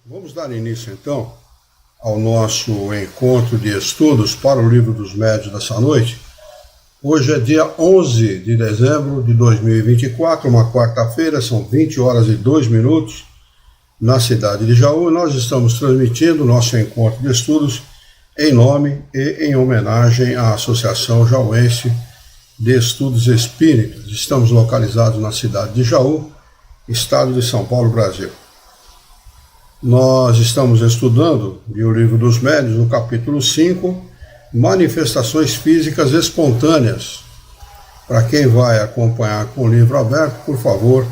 Vamos dar início, então, ao nosso encontro de estudos para o Livro dos Médios dessa noite. Hoje é dia 11 de dezembro de 2024, uma quarta-feira, são 20 horas e 2 minutos, na cidade de Jaú. Nós estamos transmitindo o nosso encontro de estudos em nome e em homenagem à Associação Jauense de Estudos Espíritas. Estamos localizados na cidade de Jaú, estado de São Paulo, Brasil. Nós estamos estudando o Livro dos Médios, no capítulo 5, Manifestações Físicas Espontâneas. Para quem vai acompanhar com o livro aberto, por favor,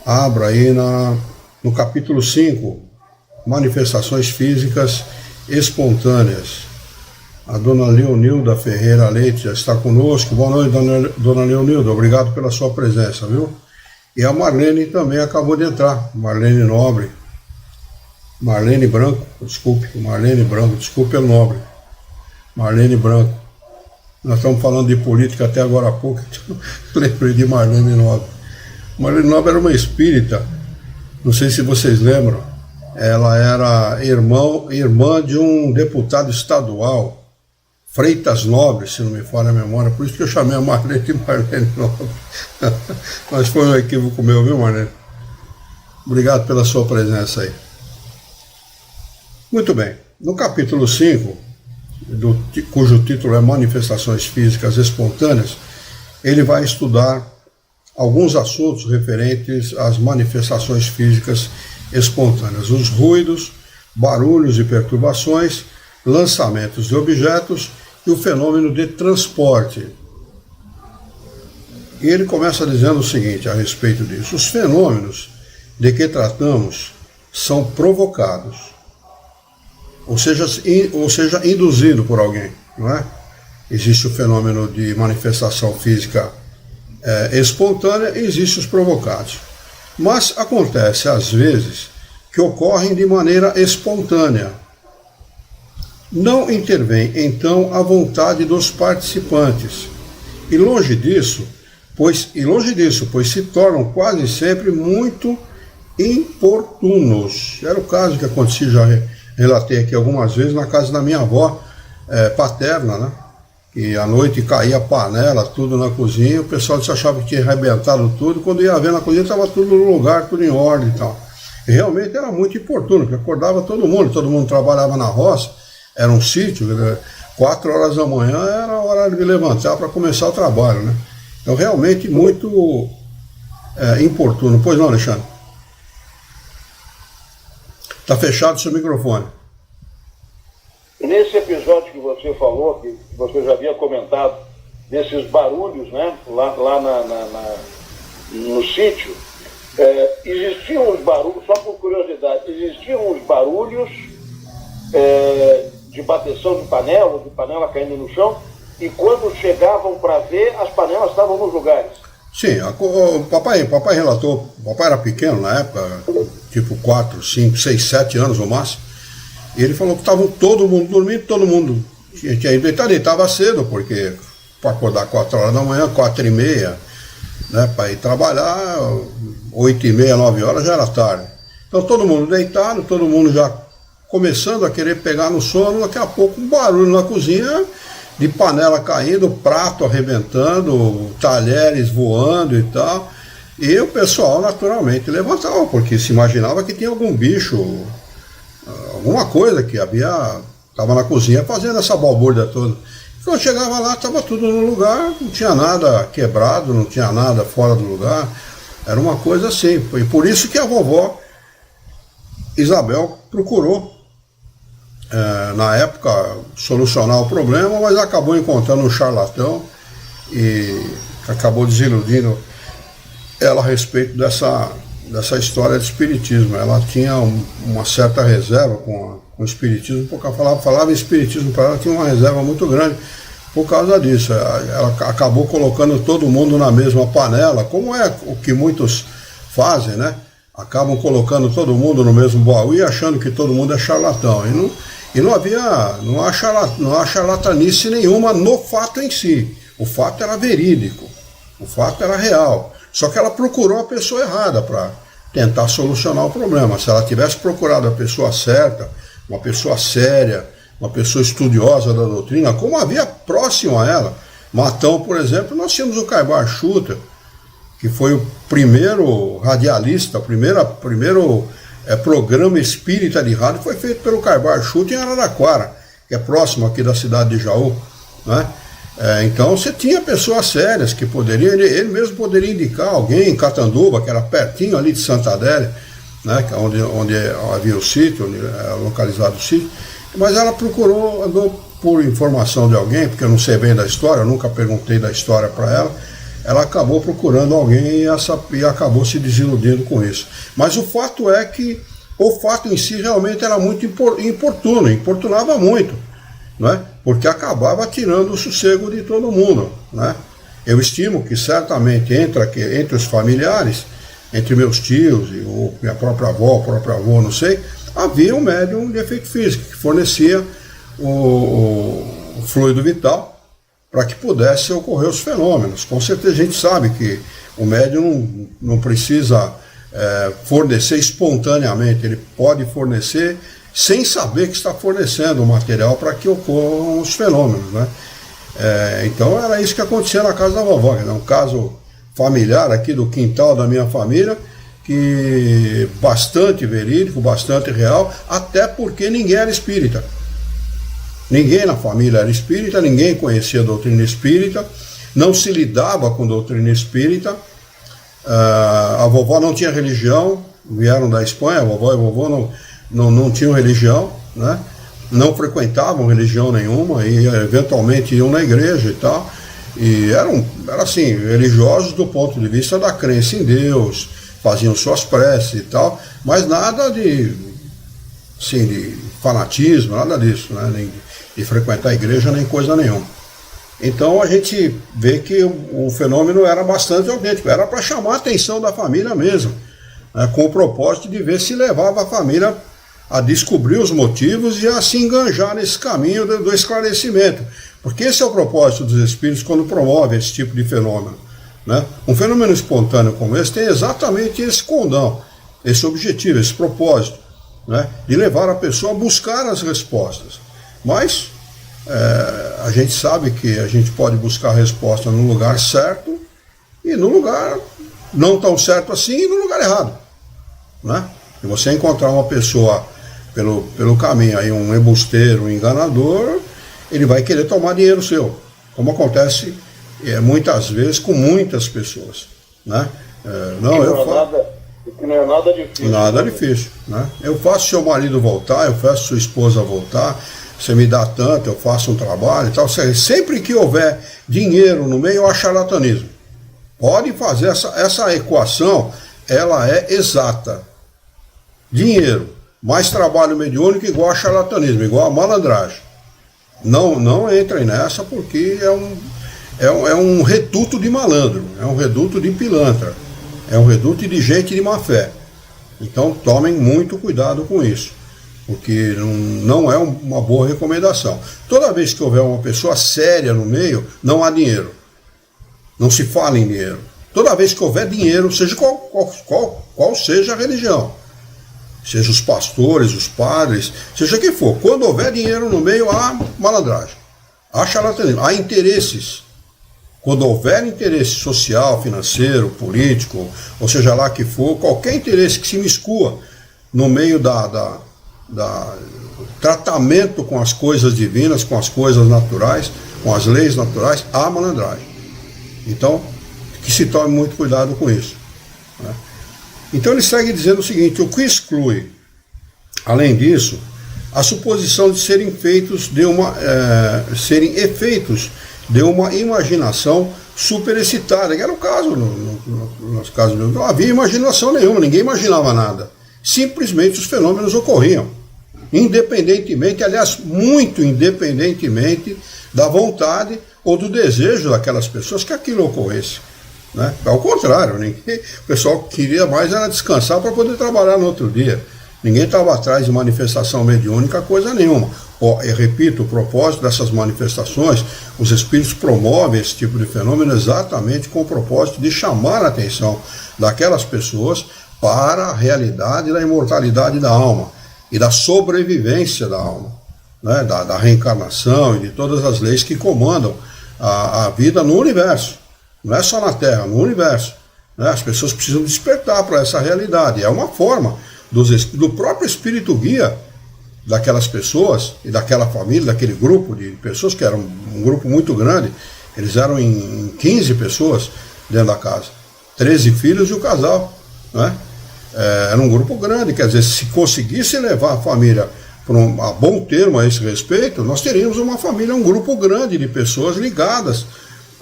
abra aí no capítulo 5, Manifestações Físicas Espontâneas. A dona Leonilda Ferreira Leite já está conosco. Boa noite, dona Leonilda, obrigado pela sua presença, viu? E a Marlene também acabou de entrar, Marlene Branco, desculpe pelo nome. Marlene Branco. Nós estamos falando de política até agora há pouco, então lembrei de Marlene Nobre. Marlene Nobre era uma espírita, não sei se vocês lembram, ela era irmã de um deputado estadual, Freitas Nobre, se não me falha a memória, por isso que eu chamei a Marlene de Marlene Nobre. Mas foi um equívoco meu, viu, Marlene? Obrigado pela sua presença aí. Muito bem, no capítulo 5, cujo título é Manifestações Físicas Espontâneas, ele vai estudar alguns assuntos referentes às manifestações físicas espontâneas, os ruídos, barulhos e perturbações, lançamentos de objetos e o fenômeno de transporte. E ele começa dizendo o seguinte a respeito disso: os fenômenos de que tratamos são provocados, ou seja, induzido por alguém, não é? Existe o fenômeno de manifestação física espontânea e existem os provocados. Mas acontece, às vezes, que ocorrem de maneira espontânea. Não intervém, então, a vontade dos participantes. E longe disso, pois se tornam quase sempre muito importunos. Era o caso que acontecia, já relatei aqui algumas vezes, na casa da minha avó paterna, né? E à noite caía panela, tudo na cozinha, o pessoal achava que tinha arrebentado tudo, quando ia ver na cozinha estava tudo no lugar, tudo em ordem e tal. E realmente era muito importuno, porque acordava todo mundo trabalhava na roça, era um sítio, 4 horas da manhã era a hora de levantar para começar o trabalho, né? Então realmente muito importuno. Pois não, Alexandre? Está fechado o seu microfone. Nesse episódio que você falou, que você já havia comentado, desses barulhos, né, lá no sítio, existiam os barulhos, só por curiosidade, existiam os barulhos de bateção de panela caindo no chão, e quando chegavam para ver, as panelas estavam nos lugares. Sim, o papai relatou, o papai era pequeno na época, tipo 4, 5, 6, 7 anos no máximo, e ele falou que estava todo mundo dormindo, todo mundo tinha ido deitar, deitava cedo, porque para acordar 4 horas da manhã, 4h30, né, para ir trabalhar, 8h30, 9 horas já era tarde. Então todo mundo deitado, todo mundo já começando a querer pegar no sono, daqui a pouco um barulho na cozinha, de panela caindo, prato arrebentando, talheres voando e tal. E o pessoal naturalmente levantava, porque se imaginava que tinha algum bicho, alguma coisa que estava na cozinha fazendo essa balbúrdia toda. Quando chegava lá, estava tudo no lugar, não tinha nada quebrado, não tinha nada fora do lugar. Era uma coisa assim. E por isso que a vovó Isabel procurou na época solucionar o problema, mas acabou encontrando um charlatão e acabou desiludindo ela a respeito dessa história de espiritismo. Ela tinha uma certa reserva com o espiritismo, porque falava em espiritismo para ela, tinha uma reserva muito grande por causa disso. Ela acabou colocando todo mundo na mesma panela, como é o que muitos fazem, né? Acabam colocando todo mundo no mesmo baú e achando que todo mundo é charlatão. E não há charlatanice nenhuma no fato em si. O fato era verídico, o fato era real. Só que ela procurou a pessoa errada para tentar solucionar o problema. Se ela tivesse procurado a pessoa certa, uma pessoa séria, uma pessoa estudiosa da doutrina, como havia próximo a ela, Matão, por exemplo, nós tínhamos o Caibar Schutter, que foi o primeiro radialista, o primeiro programa espírita de rádio, foi feito pelo Caibar Schutter em Araraquara, que é próximo aqui da cidade de Jaú, né? Então você tinha pessoas sérias que poderiam, ele mesmo poderia indicar alguém em Catanduva, que era pertinho ali de Santa Adélia, né, onde havia o sítio, onde era localizado o sítio, mas ela procurou, andou por informação de alguém, porque eu não sei bem da história, eu nunca perguntei da história para ela acabou procurando alguém e acabou se desiludindo com isso. Mas o fato é que o fato em si realmente era muito importuno, importunava muito, né? Porque acabava tirando o sossego de todo mundo, né? Eu estimo que certamente entre os familiares, entre meus tios e minha própria avó, não sei, havia um médium de efeito físico que fornecia o fluido vital para que pudesse ocorrer os fenômenos. Com certeza a gente sabe que o médium não precisa fornecer espontaneamente, ele pode fornecer sem saber que está fornecendo o material para que ocorram os fenômenos, né? Então era isso que acontecia na casa da vovó, né? Um caso familiar aqui do quintal da minha família, que bastante verídico, bastante real, até porque ninguém era espírita. Ninguém na família era espírita, ninguém conhecia a doutrina espírita, não se lidava com doutrina espírita, a vovó não tinha religião, vieram da Espanha, a vovó e a vovó não tinham religião, né? Não frequentavam religião nenhuma e eventualmente iam na igreja e tal, e eram assim, religiosos do ponto de vista da crença em Deus, faziam suas preces e tal, mas nada de fanatismo, nada disso, né? Nem de frequentar a igreja, nem coisa nenhuma. Então a gente vê que o fenômeno era bastante autêntico, era para chamar a atenção da família mesmo, né? Com o propósito de ver se levava a família a descobrir os motivos e a se enganjar nesse caminho do esclarecimento. Porque esse é o propósito dos espíritos quando promovem esse tipo de fenômeno, né? Um fenômeno espontâneo como esse tem exatamente esse condão, esse objetivo, esse propósito, né? De levar a pessoa a buscar as respostas. Mas a gente sabe que a gente pode buscar a resposta no lugar certo e no lugar não tão certo assim e no lugar errado, né? Se você encontrar uma pessoa pelo caminho aí, um embusteiro, um enganador, ele vai querer tomar dinheiro seu, como acontece muitas vezes com muitas pessoas, né? Não é nada difícil. Nada difícil, né? Eu faço seu marido voltar, eu faço sua esposa voltar, você me dá tanto, eu faço um trabalho e tal. Sempre que houver dinheiro no meio, há charlatanismo. Pode fazer essa equação, ela é exata. Dinheiro mais trabalho mediúnico igual a charlatanismo, igual a malandragem. Não entrem nessa, porque é um reduto de malandro, é um reduto de pilantra, é um reduto de gente de má fé. Então tomem muito cuidado com isso, porque não é uma boa recomendação. Toda vez que houver uma pessoa séria no meio, não há dinheiro. Não se fala em dinheiro. Toda vez que houver dinheiro, seja qual seja a religião, seja os pastores, os padres, seja quem for, quando houver dinheiro no meio, há malandragem, há charlatanismo, há interesses. Quando houver interesse social, financeiro, político, ou seja lá que for, qualquer interesse que se miscua no meio da tratamento com as coisas divinas, com as coisas naturais, com as leis naturais, há malandragem. Então, que se tome muito cuidado com isso, né? Então ele segue dizendo o seguinte: o que exclui, além disso, a suposição de serem efeitos de uma imaginação superexcitada, que era o caso no nosso caso. Não havia imaginação nenhuma, ninguém imaginava nada. Simplesmente os fenômenos ocorriam, independentemente, aliás, muito independentemente da vontade ou do desejo daquelas pessoas que aquilo ocorresse, né? Ao contrário, o pessoal queria mais era descansar para poder trabalhar no outro dia. Ninguém estava atrás de manifestação mediúnica, coisa nenhuma. Eu repito, o propósito dessas manifestações, os espíritos promovem esse tipo de fenômeno exatamente com o propósito de chamar a atenção daquelas pessoas para a realidade da imortalidade da alma e da sobrevivência da alma, né? da reencarnação e de todas as leis que comandam a vida no universo. Não é só na Terra, no universo. Né? As pessoas precisam despertar para essa realidade. É uma forma do próprio espírito guia daquelas pessoas e daquela família, daquele grupo de pessoas, que era um grupo muito grande. Eles eram em 15 pessoas dentro da casa, 13 filhos e o casal, né? Era um grupo grande, quer dizer, se conseguisse levar a família a bom termo a esse respeito, nós teríamos uma família, um grupo grande de pessoas ligadas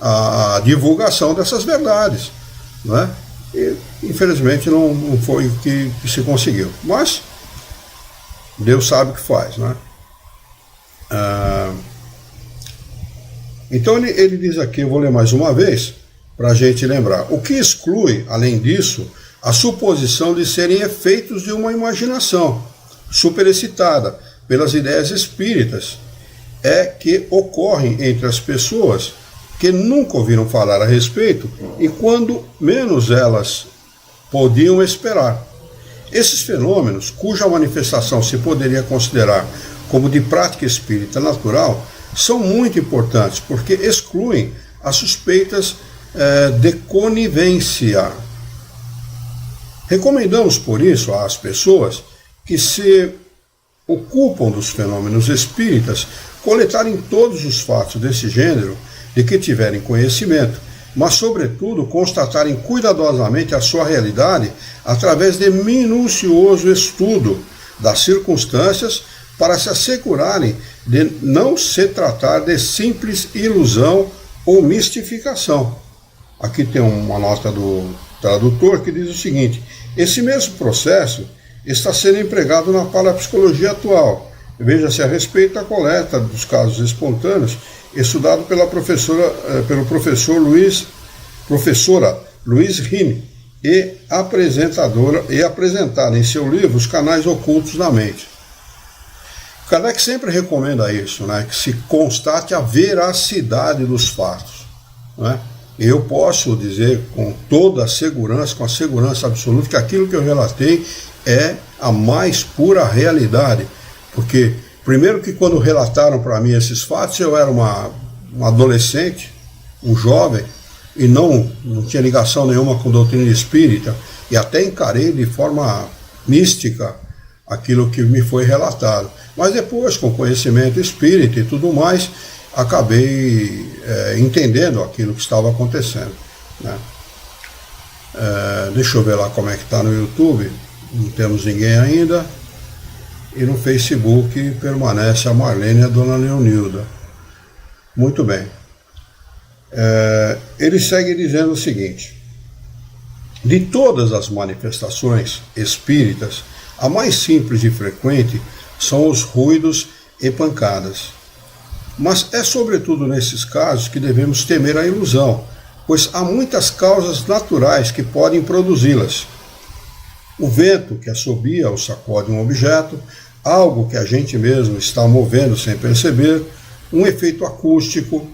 à divulgação dessas verdades, né? E infelizmente não foi o que se conseguiu, mas Deus sabe o que faz, né? Então ele diz aqui, eu vou ler mais uma vez, para a gente lembrar. O que exclui, além disso, a suposição de serem efeitos de uma imaginação superexcitada pelas ideias espíritas, é que ocorrem entre as pessoas que nunca ouviram falar a respeito e quando menos elas podiam esperar. Esses fenômenos, cuja manifestação se poderia considerar como de prática espírita natural, são muito importantes, porque excluem as suspeitas de conivência. Recomendamos, por isso, às pessoas que se ocupam dos fenômenos espíritas coletarem todos os fatos desse gênero de que tiverem conhecimento, mas, sobretudo, constatarem cuidadosamente a sua realidade através de minucioso estudo das circunstâncias para se assegurarem de não se tratar de simples ilusão ou mistificação. Aqui tem uma nota do tradutor que diz o seguinte: esse mesmo processo está sendo empregado na parapsicologia atual. Veja-se a respeito da coleta dos casos espontâneos, estudado pelo professora Luiz Rini e apresentada em seu livro Os Canais Ocultos da Mente. Kardec sempre recomenda isso, né, que se constate a veracidade dos fatos, né? Eu posso dizer com toda a segurança, com a segurança absoluta, que aquilo que eu relatei é a mais pura realidade. Porque, primeiro que quando relataram para mim esses fatos, eu era um adolescente, um jovem, e não tinha ligação nenhuma com doutrina espírita, e até encarei de forma mística aquilo que me foi relatado. Mas depois, com conhecimento espírita e tudo mais, acabei entendendo aquilo que estava acontecendo, né? Deixa eu ver lá como é que está no YouTube, não temos ninguém ainda, e no Facebook permanece a Marlene e a Dona Leonilda. Muito bem. Ele segue dizendo o seguinte: de todas as manifestações espíritas, a mais simples e frequente são os ruídos e pancadas. Mas é sobretudo nesses casos que devemos temer a ilusão, pois há muitas causas naturais que podem produzi-las. O vento que assobia ou sacode um objeto, algo que a gente mesmo está movendo sem perceber, um efeito acústico,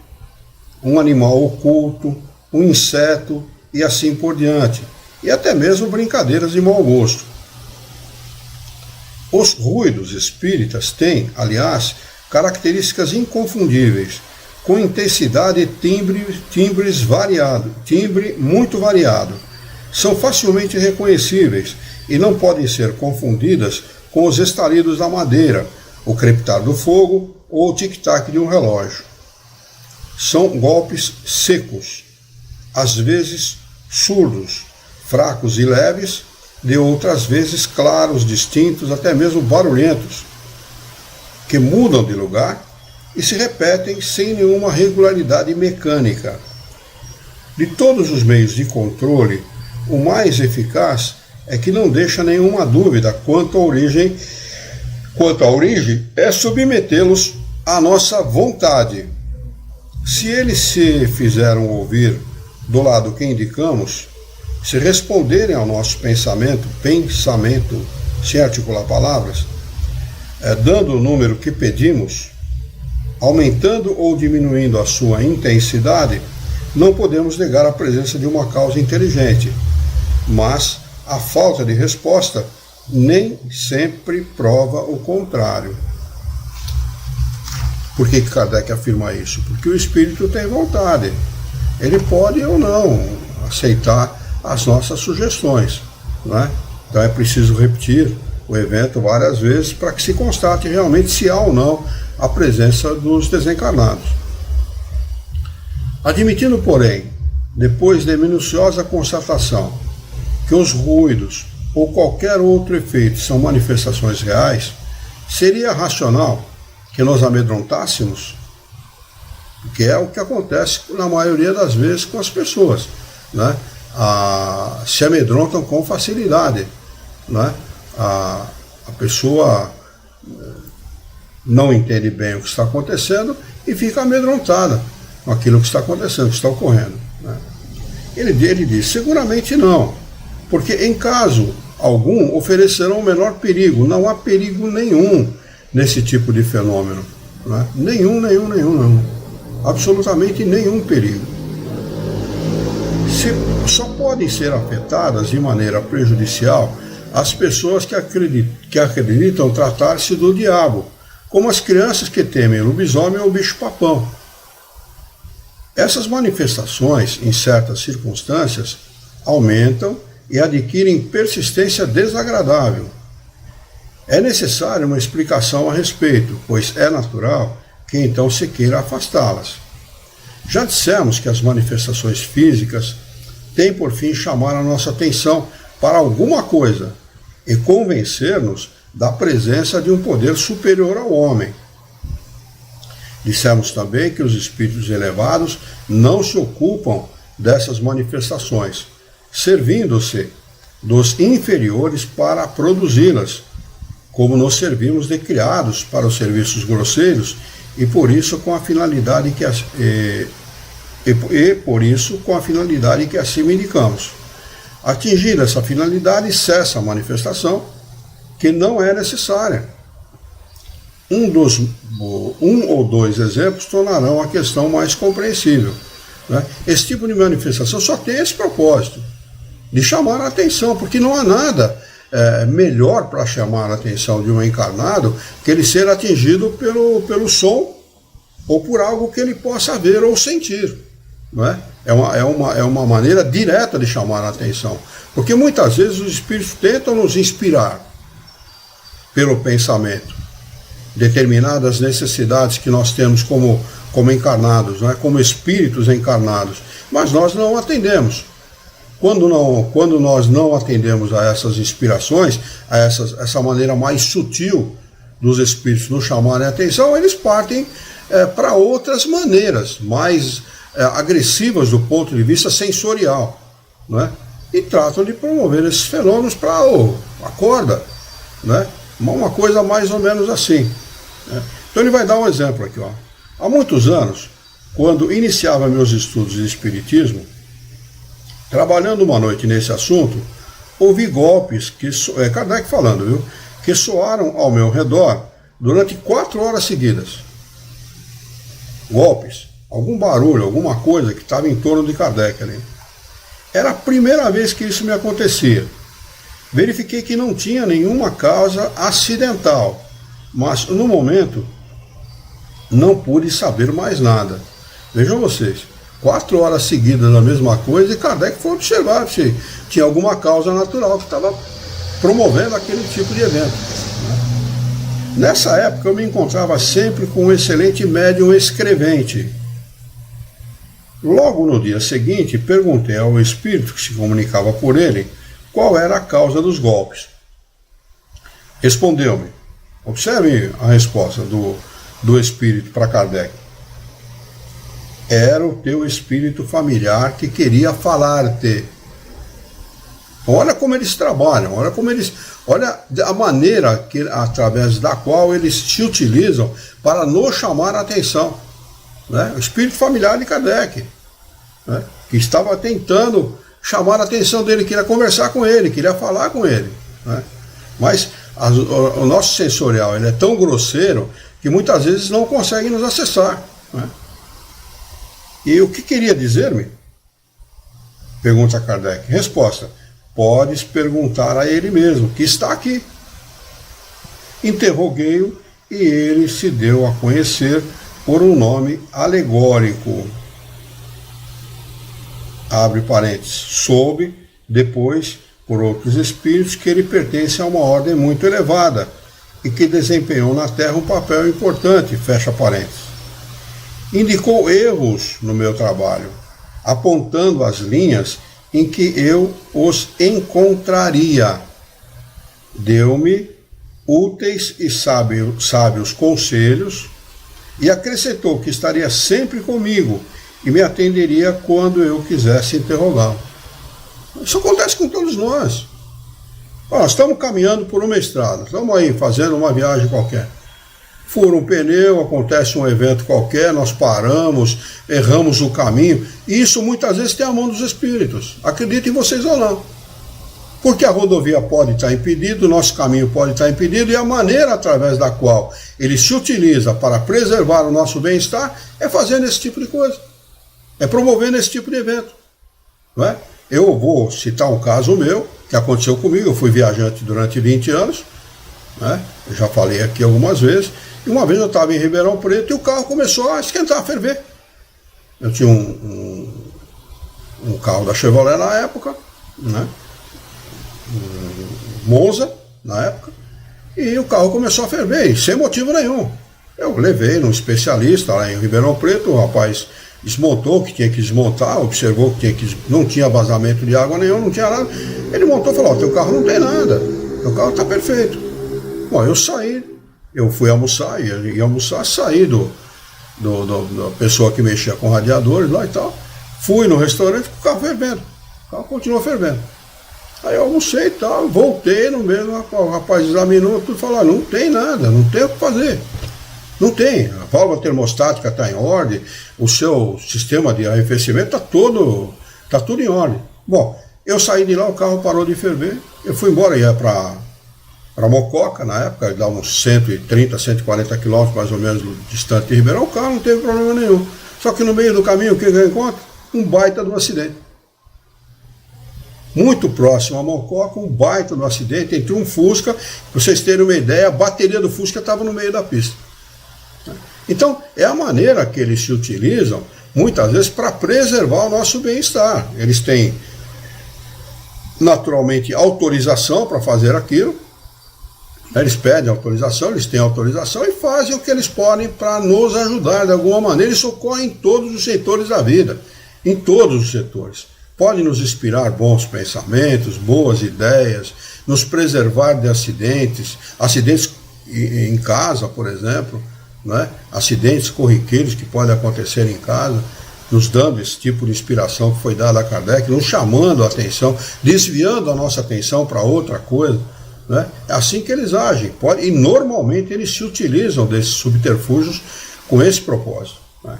um animal oculto, um inseto e assim por diante, e até mesmo brincadeiras de mau gosto. Os ruídos espíritas têm, aliás, características inconfundíveis, com intensidade e timbre muito variado. São facilmente reconhecíveis e não podem ser confundidas com os estalidos da madeira, o crepitar do fogo ou o tic-tac de um relógio. São golpes secos, às vezes surdos, fracos e leves, de outras vezes claros, distintos, até mesmo barulhentos, que mudam de lugar e se repetem sem nenhuma regularidade mecânica. De todos os meios de controle, o mais eficaz é que não deixa nenhuma dúvida quanto à origem é submetê-los à nossa vontade. Se eles se fizeram ouvir do lado que indicamos, se responderem ao nosso pensamento, sem articular palavras, dando o número que pedimos, aumentando ou diminuindo a sua intensidade, não podemos negar a presença de uma causa inteligente, mas a falta de resposta nem sempre prova o contrário. Por que Kardec afirma isso? Porque o espírito tem vontade. Ele pode ou não aceitar as nossas sugestões, né? Então é preciso repetir o evento várias vezes para que se constate realmente se há ou não a presença dos desencarnados. Admitindo, porém, depois de minuciosa constatação, que os ruídos ou qualquer outro efeito são manifestações reais, seria racional que nos amedrontássemos? Porque é o que acontece na maioria das vezes com as pessoas, né? Se amedrontam com facilidade, né? A pessoa não entende bem o que está acontecendo e fica amedrontada com aquilo que está acontecendo, que está ocorrendo, né? Ele diz, seguramente não, porque em caso algum oferecerão o menor perigo. Não há perigo nenhum nesse tipo de fenômeno, né? Nenhum. Absolutamente nenhum perigo. Só podem ser afetadas de maneira prejudicial as pessoas que acreditam tratar-se do diabo, como as crianças que temem lobisomem ou bicho-papão. Essas manifestações, em certas circunstâncias, aumentam e adquirem persistência desagradável. É necessária uma explicação a respeito, pois é natural que então se queira afastá-las. Já dissemos que as manifestações físicas têm por fim chamar a nossa atenção para alguma coisa e convencer-nos da presença de um poder superior ao homem. Dissemos também que os espíritos elevados não se ocupam dessas manifestações, servindo-se dos inferiores para produzi-las, como nos servimos de criados para os serviços grosseiros, e por isso com a finalidade que assim indicamos. Atingida essa finalidade, cessa a manifestação, que não é necessária. Um ou dois exemplos tornarão a questão mais compreensível, né? Esse tipo de manifestação só tem esse propósito, de chamar a atenção, porque não há nada melhor para chamar a atenção de um encarnado que ele ser atingido pelo som ou por algo que ele possa ver ou sentir, não é? É uma maneira direta de chamar a atenção, porque muitas vezes os espíritos tentam nos inspirar pelo pensamento determinadas necessidades que nós temos como encarnados, não é? Como espíritos encarnados, mas nós não atendemos. Quando nós não atendemos a essas inspirações, a essa maneira mais sutil dos espíritos nos chamarem a atenção, eles partem para outras maneiras, mais agressivas do ponto de vista sensorial, né? E tratam de promover esses fenômenos para acorda, né? Uma coisa mais ou menos assim, né? Então ele vai dar um exemplo aqui, ó. Há muitos anos, quando iniciava meus estudos de espiritismo, trabalhando uma noite nesse assunto, ouvi golpes, Kardec falando, viu, que soaram ao meu redor durante 4 horas seguidas. Golpes, algum barulho, alguma coisa que estava em torno de Kardec ali. Era a primeira vez que isso me acontecia. Verifiquei que não tinha nenhuma causa acidental, mas no momento não pude saber mais nada. Vejam vocês, 4 horas seguidas da mesma coisa, e Kardec foi observar se tinha alguma causa natural que estava promovendo aquele tipo de evento. Nessa época eu me encontrava sempre com um excelente médium escrevente. Logo no dia seguinte, perguntei ao espírito que se comunicava por ele qual era a causa dos golpes. Respondeu-me, observe a resposta do espírito para Kardec. Era o teu espírito familiar que queria falar-te. Olha como eles trabalham, olha a maneira através da qual eles se utilizam para nos chamar a atenção, né? O espírito familiar de Kardec, né? Que estava tentando chamar a atenção dele, queria conversar com ele, queria falar com ele, né? Mas o nosso sensorial ele é tão grosseiro que muitas vezes não consegue nos acessar, né? E o que queria dizer-me? Pergunta Kardec. Resposta. podes perguntar a ele mesmo, que está aqui. Interroguei-o e ele se deu a conhecer por um nome alegórico. Abre parênteses. Soube, depois, por outros espíritos, que ele pertence a uma ordem muito elevada e que desempenhou na Terra um papel importante, fecha parênteses. Indicou erros no meu trabalho, apontando as linhas em que eu os encontraria. Deu-me úteis e sábios conselhos e acrescentou que estaria sempre comigo e me atenderia quando eu quisesse interrogá-lo. Isso acontece com todos nós. Nós estamos caminhando por uma estrada, estamos aí fazendo uma viagem qualquer. Fura um pneu, acontece um evento qualquer, nós paramos, erramos o caminho. E isso muitas vezes tem a mão dos espíritos. Acreditem vocês ou não. Porque a rodovia pode estar impedida, o nosso caminho pode estar impedido, e a maneira através da qual ele se utiliza para preservar o nosso bem-estar é fazendo esse tipo de coisa. É promovendo esse tipo de evento. Não é? Eu vou citar um caso meu, que aconteceu comigo. Eu fui viajante durante 20 anos, né? Eu já falei aqui algumas vezes, e uma vez eu estava em Ribeirão Preto e o carro começou a esquentar, a ferver. Eu tinha um carro da Chevrolet na época, né? Um Monza na época, e o carro começou a ferver, sem motivo nenhum. Eu levei num especialista lá em Ribeirão Preto, o rapaz desmontou o que tinha que desmontar, observou que não tinha vazamento de água nenhum, não tinha nada. Ele montou e falou: teu carro não tem nada, teu carro está perfeito. Bom, eu saí, eu fui almoçar, ia almoçar, saí da pessoa que mexia com radiadores lá e tal, fui no restaurante com o carro fervendo, o carro continuou fervendo. Aí eu almocei e tal, voltei no mesmo, o rapaz examinou tudo e falou: não tem nada, não tem o que fazer. Não tem, a válvula termostática está em ordem, o seu sistema de arrefecimento está tudo em ordem. Bom, eu saí de lá, o carro parou de ferver, eu fui embora, ia para Mococa, na época, dava uns 130, 140 quilômetros mais ou menos distante de Ribeirão, o carro não teve problema nenhum. Só que no meio do caminho, o que eu encontro? Um baita de um acidente. Muito próximo a Mococa, um baita de um acidente entre um Fusca, para vocês terem uma ideia, a bateria do Fusca estava no meio da pista. Então, é a maneira que eles se utilizam, muitas vezes, para preservar o nosso bem-estar. Eles têm, naturalmente, autorização para fazer aquilo, eles pedem autorização, eles têm autorização e fazem o que eles podem para nos ajudar de alguma maneira. Isso ocorre em todos os setores da vida, em todos os setores. Pode nos inspirar bons pensamentos, boas ideias, nos preservar de acidentes em casa, por exemplo, né? Acidentes corriqueiros que podem acontecer em casa, nos dando esse tipo de inspiração que foi dada a Kardec, nos chamando a atenção, desviando a nossa atenção para outra coisa, né? É assim que eles agem, e normalmente eles se utilizam desses subterfúgios com esse propósito, né?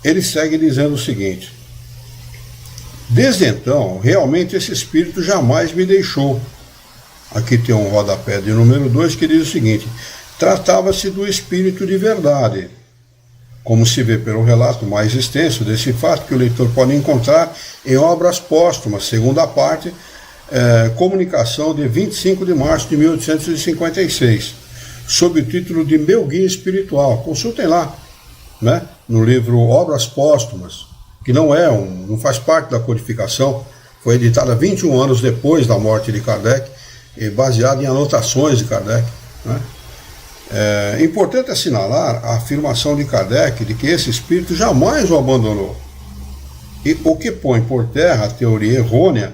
Ele segue dizendo o seguinte: desde então, realmente esse espírito jamais me deixou. Aqui tem um rodapé de número 2 que diz o seguinte: tratava-se do espírito de verdade, como se vê pelo relato mais extenso desse fato que o leitor pode encontrar em obras póstumas, segunda parte, comunicação de 25 de março de 1856, sob o título de Meu Guia Espiritual. Consultem lá, né, no livro Obras Póstumas, que não faz parte da codificação, foi editada 21 anos depois da morte de Kardec, baseado em anotações de Kardec, né? É importante assinalar a afirmação de Kardec de que esse espírito jamais o abandonou, o que põe por terra a teoria errônea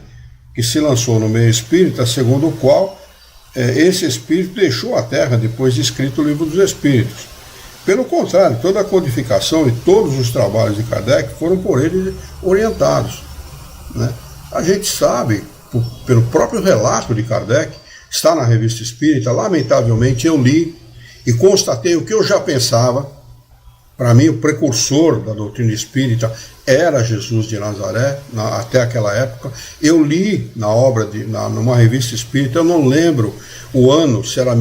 que se lançou no meio espírita, segundo o qual esse espírito deixou a Terra depois de escrito o Livro dos Espíritos. Pelo contrário, toda a codificação e todos os trabalhos de Kardec foram por ele orientados, né? A gente sabe, pelo próprio relato de Kardec, está na Revista Espírita, lamentavelmente eu li e constatei o que eu já pensava. Para mim, o precursor da doutrina espírita era Jesus de Nazaré, até aquela época. Eu li numa revista espírita, eu não lembro o ano, se era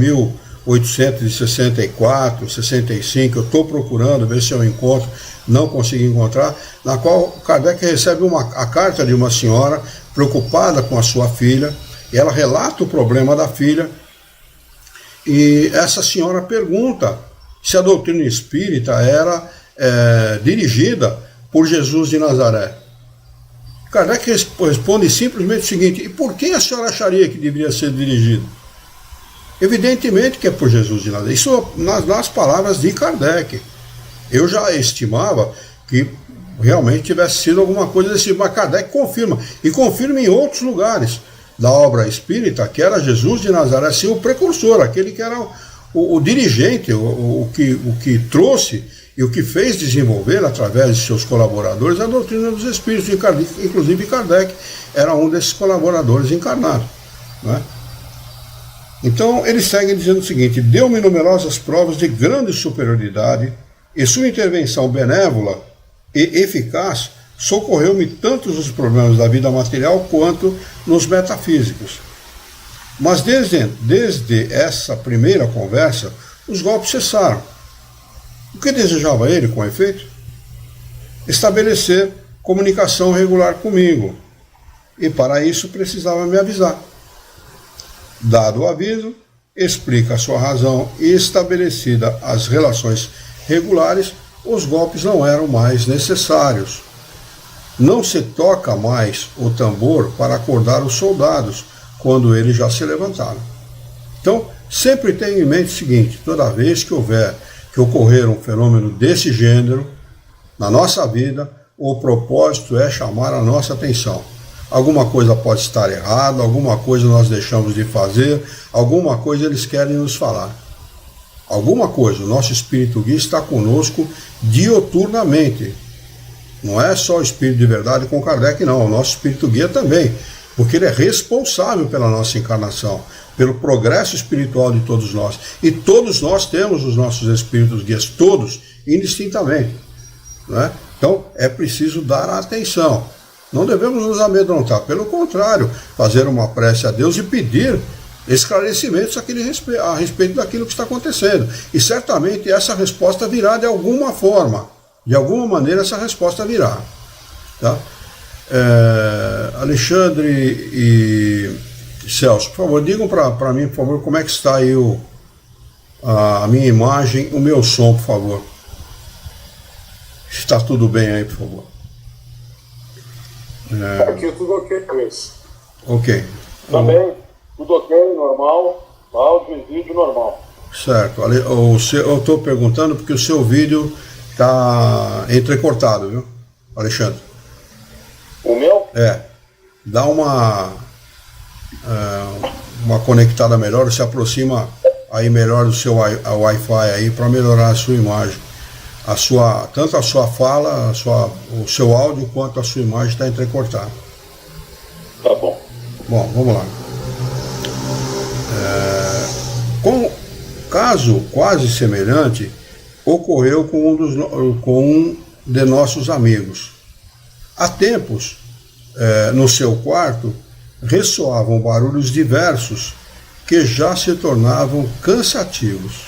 1864, 65, eu estou procurando ver se eu encontro, não consegui encontrar, na qual Kardec recebe a carta de uma senhora preocupada com a sua filha, e ela relata o problema da filha, e essa senhora pergunta se a doutrina espírita era dirigida por Jesus de Nazaré. Kardec responde simplesmente o seguinte: e por quem a senhora acharia que deveria ser dirigida? Evidentemente que é por Jesus de Nazaré. Isso nas palavras de Kardec. Eu já estimava que realmente tivesse sido alguma coisa desse tipo, mas Kardec confirma, e confirma em outros lugares da obra espírita, que era Jesus de Nazaré, assim, o precursor, aquele que era o dirigente, o que trouxe e o que fez desenvolver, através de seus colaboradores, a doutrina dos espíritos. Inclusive Kardec era um desses colaboradores encarnados, né? Então ele segue dizendo o seguinte: deu-me numerosas provas de grande superioridade, e sua intervenção benévola e eficaz socorreu-me tanto nos problemas da vida material quanto nos metafísicos. Mas desde essa primeira conversa, os golpes cessaram. O que desejava ele, com efeito? Estabelecer comunicação regular comigo, e para isso precisava me avisar. Dado o aviso, explica a sua razão, e estabelecida as relações regulares, os golpes não eram mais necessários. Não se toca mais o tambor para acordar os soldados quando eles já se levantaram. Então, sempre tenha em mente o seguinte: toda vez que ocorrer um fenômeno desse gênero na nossa vida, o propósito é chamar a nossa atenção. Alguma coisa pode estar errada, alguma coisa nós deixamos de fazer, alguma coisa eles querem nos falar. Alguma coisa, o nosso espírito guia está conosco dioturnamente. Não é só o espírito de verdade com Kardec, não. O nosso espírito guia também, porque ele é responsável pela nossa encarnação, pelo progresso espiritual de todos nós. E todos nós temos os nossos espíritos guias, todos, indistintamente, né? Então, é preciso dar atenção. Não devemos nos amedrontar, pelo contrário, fazer uma prece a Deus e pedir esclarecimentos a respeito daquilo que está acontecendo. E certamente essa resposta virá de alguma forma. De alguma maneira essa resposta virá. Tá? Alexandre e Celso, por favor, digam para mim, por favor, como é que está aí a minha imagem, o meu som, por favor. Está tudo bem aí, por favor. Aqui tudo ok, Chris. Ok. Também, tudo ok, normal, áudio e vídeo normal. Certo. Eu estou perguntando porque o seu vídeo está entrecortado, viu, Alexandre? O meu? Dá uma conectada melhor, se aproxima aí melhor do seu Wi-Fi aí para melhorar a sua imagem. Tanto a sua fala, o seu áudio, quanto a sua imagem está entrecortada. Tá bom. Bom, vamos lá. Com caso quase semelhante ocorreu com um de nossos amigos. Há tempos, no seu quarto, ressoavam barulhos diversos que já se tornavam cansativos.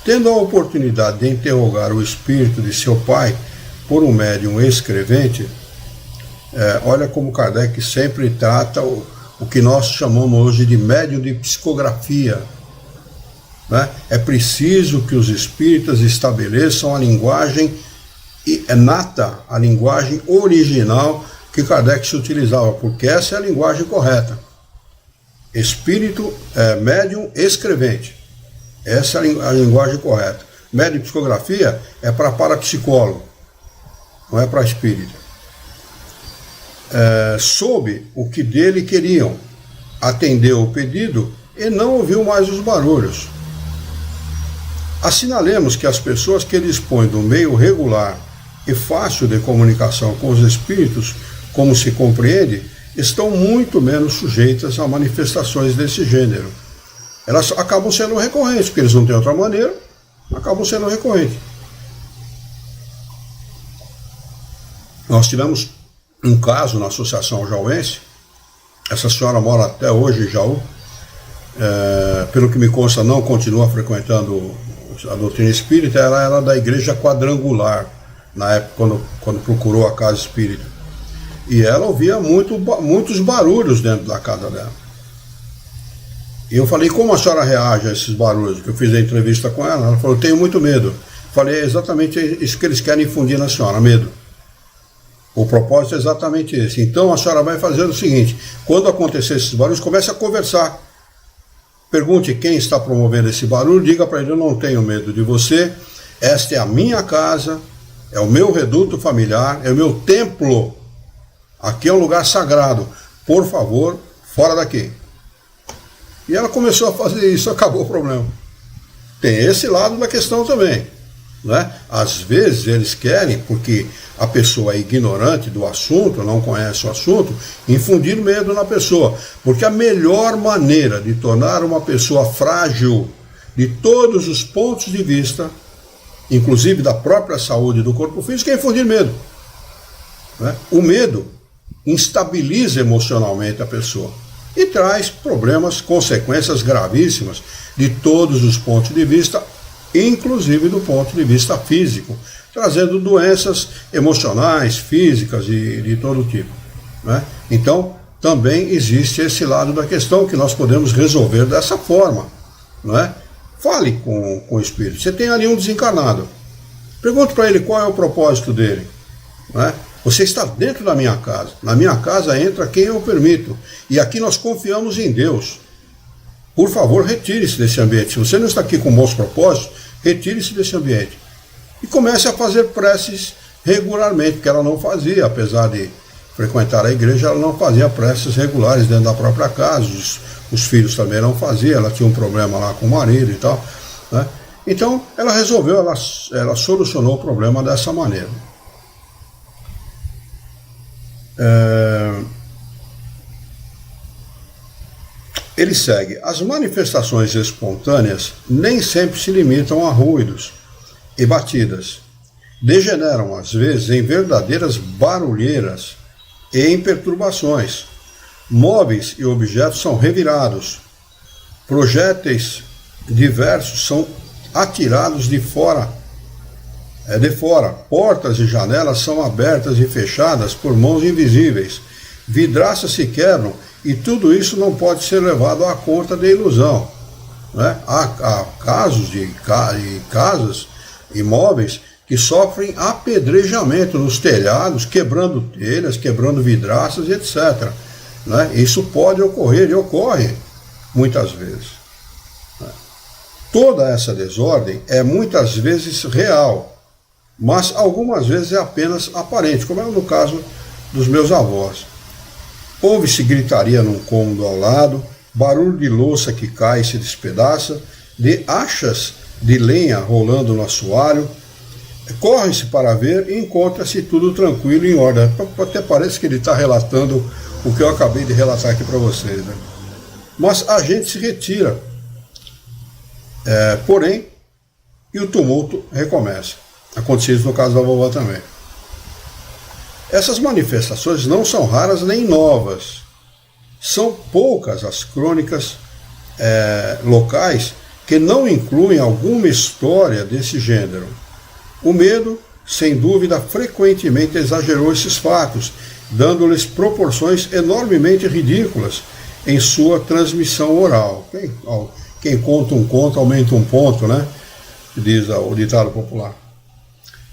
Tendo a oportunidade de interrogar o espírito de seu pai por um médium escrevente, olha como Kardec sempre trata o que nós chamamos hoje de médium de psicografia. Né? É preciso que os espíritas estabeleçam a linguagem nata, a linguagem original que Kardec se utilizava, porque essa é a linguagem correta. Espírito, médium escrevente. Essa é a linguagem correta. Médium de psicografia é para parapsicólogo, não é para espírita. Soube o que dele queriam, atendeu o pedido e não ouviu mais os barulhos. Assinalemos que as pessoas que dispõem do meio regular e fácil de comunicação com os espíritos, como se compreende, estão muito menos sujeitas a manifestações desse gênero. Elas acabam sendo recorrentes, porque eles não têm outra maneira, acabam sendo recorrentes. Nós tivemos um caso na Associação Jauense, essa senhora mora até hoje em Jaú, pelo que me consta, não continua frequentando a doutrina espírita. Ela era da igreja quadrangular, na época quando procurou a casa espírita. E ela ouvia muitos barulhos dentro da casa dela. E eu falei, como a senhora reage a esses barulhos? Que eu fiz a entrevista com ela. Ela falou, tenho muito medo. Falei, é exatamente isso que eles querem infundir na senhora, medo. O propósito é exatamente esse. Então a senhora vai fazer o seguinte, quando acontecer esses barulhos, comece a conversar. Pergunte quem está promovendo esse barulho, diga para ele, eu não tenho medo de você, esta é a minha casa, é o meu reduto familiar, é o meu templo, aqui é um lugar sagrado, por favor, fora daqui. E ela começou a fazer isso, acabou o problema. Tem esse lado da questão também, né? Às vezes eles querem, porque a pessoa é ignorante do assunto, não conhece o assunto, infundir medo na pessoa. Porque a melhor maneira de tornar uma pessoa frágil de todos os pontos de vista, inclusive da própria saúde do corpo físico, é infundir medo, né? O medo instabiliza emocionalmente a pessoa e traz problemas, consequências gravíssimas de todos os pontos de vista, inclusive do ponto de vista físico, trazendo doenças emocionais, físicas e de todo tipo, né? Então, também existe esse lado da questão que nós podemos resolver dessa forma, né? Fale com o espírito. Você tem ali um desencarnado. Pergunte para ele qual é o propósito dele, né? Você está dentro da minha casa. Na minha casa entra quem eu permito. E aqui nós confiamos em Deus. Por favor, retire-se desse ambiente. Se você não está aqui com bons propósitos, retire-se desse ambiente. E comece a fazer preces regularmente, porque ela não fazia, apesar de frequentar a igreja, ela não fazia preces regulares dentro da própria casa. Os filhos também não faziam, ela tinha um problema lá com o marido e tal, né? Então, ela resolveu, ela solucionou o problema dessa maneira. Ele segue, as manifestações espontâneas nem sempre se limitam a ruídos e batidas. Degeneram, às vezes, em verdadeiras barulheiras e em perturbações. Móveis e objetos são revirados. Projéteis diversos são atirados de fora. Portas e janelas são abertas e fechadas por mãos invisíveis. Vidraças se quebram e tudo isso não pode ser levado à conta da ilusão, né? Há casos de casas, imóveis, que sofrem apedrejamento nos telhados, quebrando telhas, quebrando vidraças e etc, né? Isso pode ocorrer e ocorre muitas vezes, né? Toda essa desordem é muitas vezes real, mas algumas vezes é apenas aparente, como é no caso dos meus avós. Ouve-se gritaria num cômodo ao lado, barulho de louça que cai e se despedaça, de achas de lenha rolando no assoalho. Corre-se para ver e encontra-se tudo tranquilo e em ordem. Até parece que ele está relatando o que eu acabei de relatar aqui para vocês, né? Mas a gente se retira. Porém, e o tumulto recomeça. Aconteceu isso no caso da vovó também. Essas manifestações não são raras nem novas. São poucas as crônicas locais que não incluem alguma história desse gênero. O medo, sem dúvida, frequentemente exagerou esses fatos, dando-lhes proporções enormemente ridículas em sua transmissão oral. Quem conta um conto aumenta um ponto, né? Diz o ditado popular.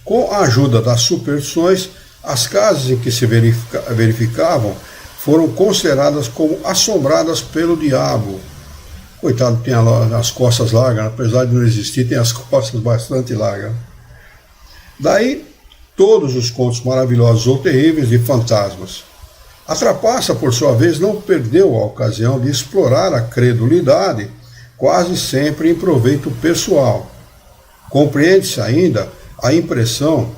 Com a ajuda das superstições, as casas em que se verificavam foram consideradas como assombradas pelo diabo. Coitado, tem as costas largas, apesar de não existir, tem as costas bastante largas. Daí, todos os contos maravilhosos ou terríveis de fantasmas. A trapaça, por sua vez, não perdeu a ocasião de explorar a credulidade, quase sempre em proveito pessoal. Compreende-se ainda a impressão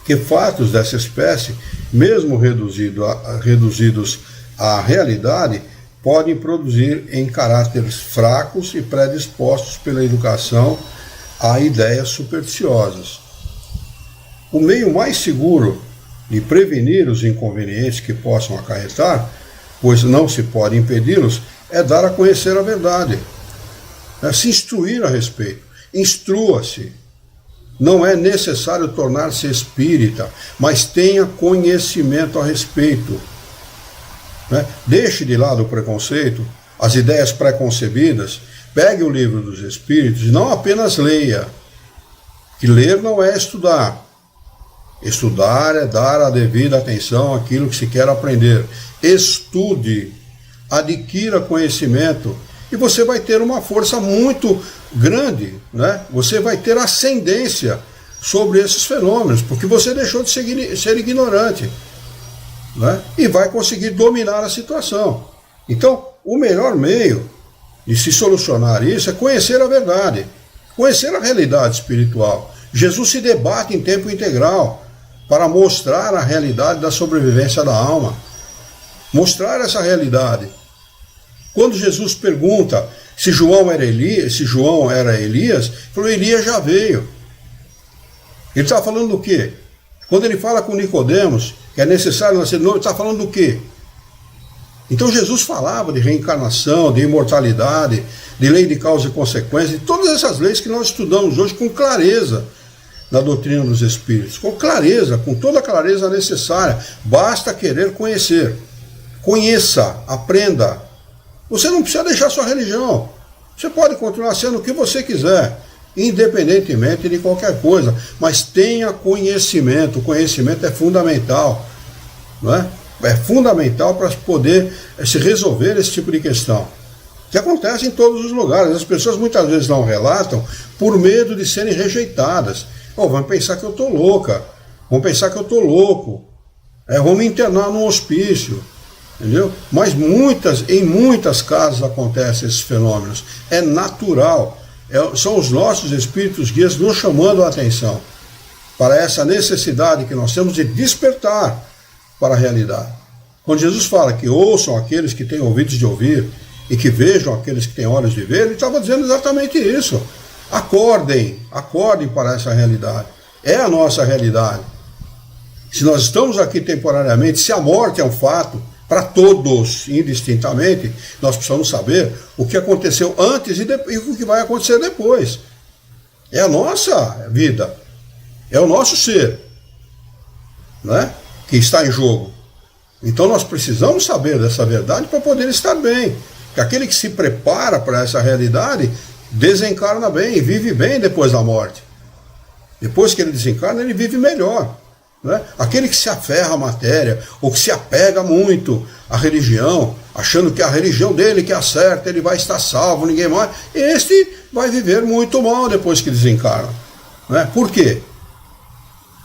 que fatos dessa espécie, mesmo reduzidos à realidade, podem produzir em caráteres fracos e predispostos pela educação a ideias supersticiosas. O meio mais seguro de prevenir os inconvenientes que possam acarretar, pois não se pode impedi-los, é dar a conhecer a verdade, é se instruir a respeito. Instrua-se. Não é necessário tornar-se espírita, mas tenha conhecimento a respeito. Né? Deixe de lado o preconceito, as ideias preconcebidas, pegue o livro dos Espíritos e não apenas leia, que ler não é estudar. Estudar é dar a devida atenção àquilo que se quer aprender. Estude, adquira conhecimento e você vai ter uma força muito grande, né? Você vai ter ascendência sobre esses fenômenos, porque você deixou de ser ignorante, né? E vai conseguir dominar a situação. Então, o melhor meio de se solucionar isso é conhecer a verdade, conhecer a realidade espiritual. Jesus se debate em tempo integral para mostrar a realidade da sobrevivência da alma, mostrar essa realidade. Quando Jesus pergunta se João era Elias, ele falou: Elias já veio. Ele está falando do quê? Quando ele fala com Nicodemos que é necessário nascer de novo, ele está falando do quê? Então Jesus falava de reencarnação, de imortalidade, de lei de causa e consequência, de todas essas leis que nós estudamos hoje com clareza na doutrina dos Espíritos, com clareza, com toda a clareza necessária. Basta querer conhecer. Conheça, aprenda. Você não precisa deixar sua religião. Você pode continuar sendo o que você quiser, independentemente de qualquer coisa, mas tenha conhecimento. O conhecimento é fundamental, não é? É fundamental para poder se resolver esse tipo de questão, que acontece em todos os lugares. As pessoas muitas vezes não relatam por medo de serem rejeitadas. Vão pensar que eu estou louca, vão pensar que eu estou louco, vão me internar num hospício, entendeu? Mas em muitas casas acontecem esses fenômenos. É natural. São os nossos espíritos guias nos chamando a atenção para essa necessidade que nós temos de despertar para a realidade. Quando Jesus fala que ouçam aqueles que têm ouvidos de ouvir e que vejam aqueles que têm olhos de ver, ele estava dizendo exatamente isso. Acordem para essa realidade. É a nossa realidade. Se nós estamos aqui temporariamente, se a morte é um fato para todos, indistintamente, nós precisamos saber o que aconteceu antes e o que vai acontecer depois. É a nossa vida, é o nosso ser, né, que está em jogo. Então nós precisamos saber dessa verdade para poder estar bem. Que aquele que se prepara para essa realidade desencarna bem, vive bem depois da morte. Depois que ele desencarna, ele vive melhor. Né? Aquele que se aferra à matéria, ou que se apega muito à religião, achando que a religião dele que é a certa, ele vai estar salvo, ninguém mais, este vai viver muito mal depois que desencarna. Né? Por quê?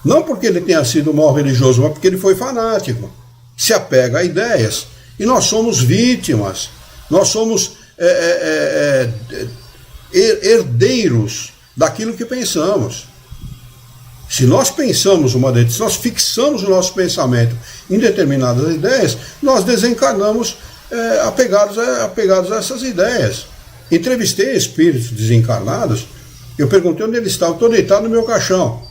Não porque ele tenha sido mal religioso, mas porque ele foi fanático. Se apega a ideias. E nós somos vítimas. Nós somos herdeiros daquilo que pensamos. Se nós pensamos se nós fixamos o nosso pensamento em determinadas ideias, nós desencarnamos apegados a essas ideias. Entrevistei espíritos desencarnados, eu perguntei onde eles estavam. Estou deitado no meu caixão.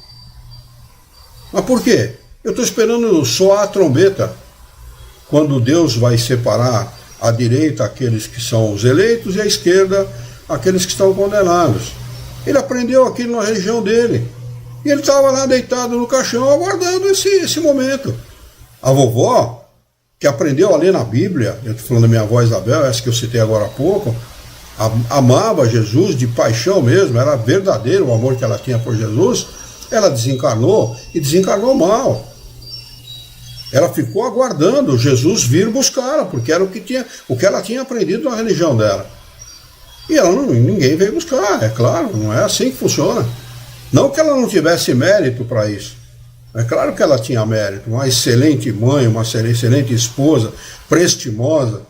Mas por quê? Eu estou esperando soar a trombeta, quando Deus vai separar à direita aqueles que são os eleitos e à esquerda aqueles que estão condenados. Ele aprendeu aquilo na religião dele. E ele estava lá deitado no caixão aguardando esse momento. A vovó, que aprendeu a ler na Bíblia, eu estou falando da minha avó Isabel, essa que eu citei agora há pouco, amava Jesus de paixão mesmo, era verdadeiro o amor que ela tinha por Jesus. Ela desencarnou e desencarnou mal. Ela ficou aguardando Jesus vir buscá-la, porque era o que ela tinha aprendido na religião dela. E ninguém veio buscar, é claro, não é assim que funciona. Não que ela não tivesse mérito para isso. É claro que ela tinha mérito, uma excelente mãe, uma excelente esposa, prestimosa,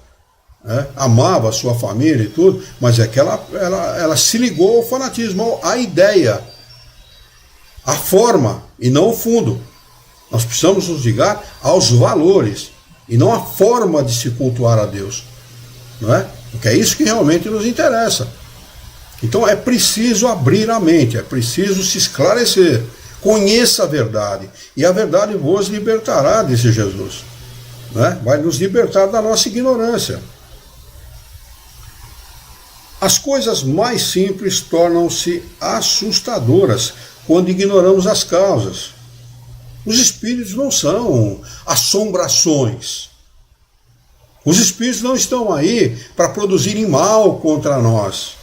amava a sua família e tudo, mas é que ela se ligou ao fanatismo, à ideia, à forma e não ao fundo. Nós precisamos nos ligar aos valores e não à forma de se cultuar a Deus, não é? Porque é isso que realmente nos interessa. Então é preciso abrir a mente, é preciso se esclarecer. Conheça a verdade, e a verdade vos libertará, disse Jesus. Né? Vai nos libertar da nossa ignorância. As coisas mais simples tornam-se assustadoras quando ignoramos as causas. Os espíritos não são assombrações. Os espíritos não estão aí para produzirem mal contra nós.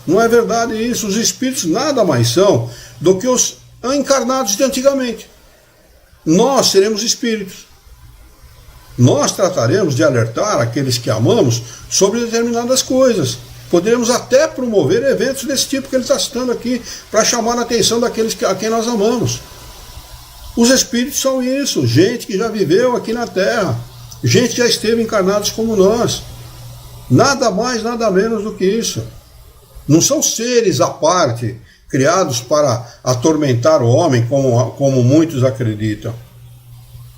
Não é verdade isso. Os espíritos nada mais são do que os encarnados de antigamente. Nós seremos espíritos. Nós trataremos de alertar aqueles que amamos sobre determinadas coisas. Poderemos até promover eventos desse tipo que ele está citando aqui, para chamar a atenção daqueles a quem nós amamos. Os espíritos são isso, gente que já viveu aqui na Terra, gente que já esteve encarnados como nós. Nada mais, nada menos do que isso. Não são seres à parte, criados para atormentar o homem, como muitos acreditam.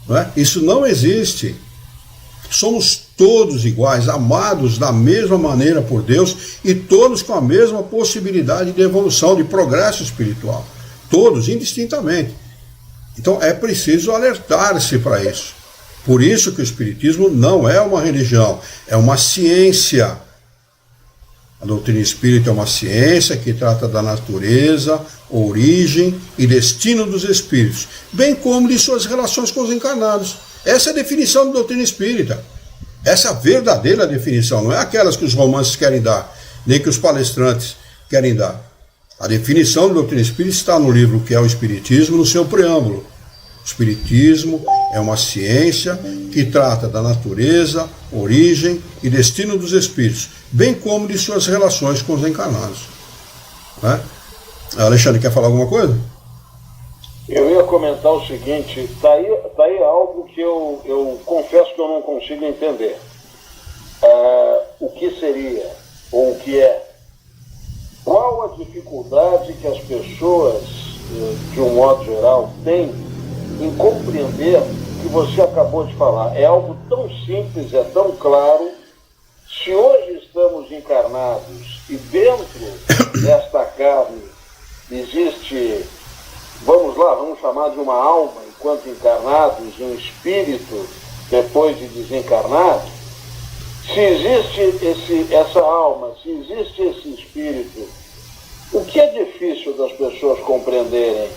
Não é? Isso não existe. Somos todos iguais, amados da mesma maneira por Deus e todos com a mesma possibilidade de evolução, de progresso espiritual. Todos, indistintamente. Então é preciso alertar-se para isso. Por isso que o Espiritismo não é uma religião, é uma ciência. A doutrina espírita é uma ciência que trata da natureza, origem e destino dos espíritos, bem como de suas relações com os encarnados. Essa é a definição da doutrina espírita. Essa é a verdadeira definição, não é aquelas que os romances querem dar, nem que os palestrantes querem dar. A definição da doutrina espírita está no livro que é o Espiritismo, no seu preâmbulo. O Espiritismo é uma ciência que trata da natureza, origem e destino dos espíritos, bem como de suas relações com os encarnados. Né? Alexandre, quer falar alguma coisa? Eu ia comentar o seguinte, está aí algo que eu confesso que eu não consigo entender. O que seria, ou o que é? Qual a dificuldade que as pessoas, de um modo geral, têm em compreender o que você acabou de falar? É algo tão simples, é tão claro. Se hoje estamos encarnados e dentro desta carne existe, vamos chamar de uma alma enquanto encarnados, um espírito depois de desencarnado, se existe essa alma, se existe esse espírito, o que é difícil das pessoas compreenderem?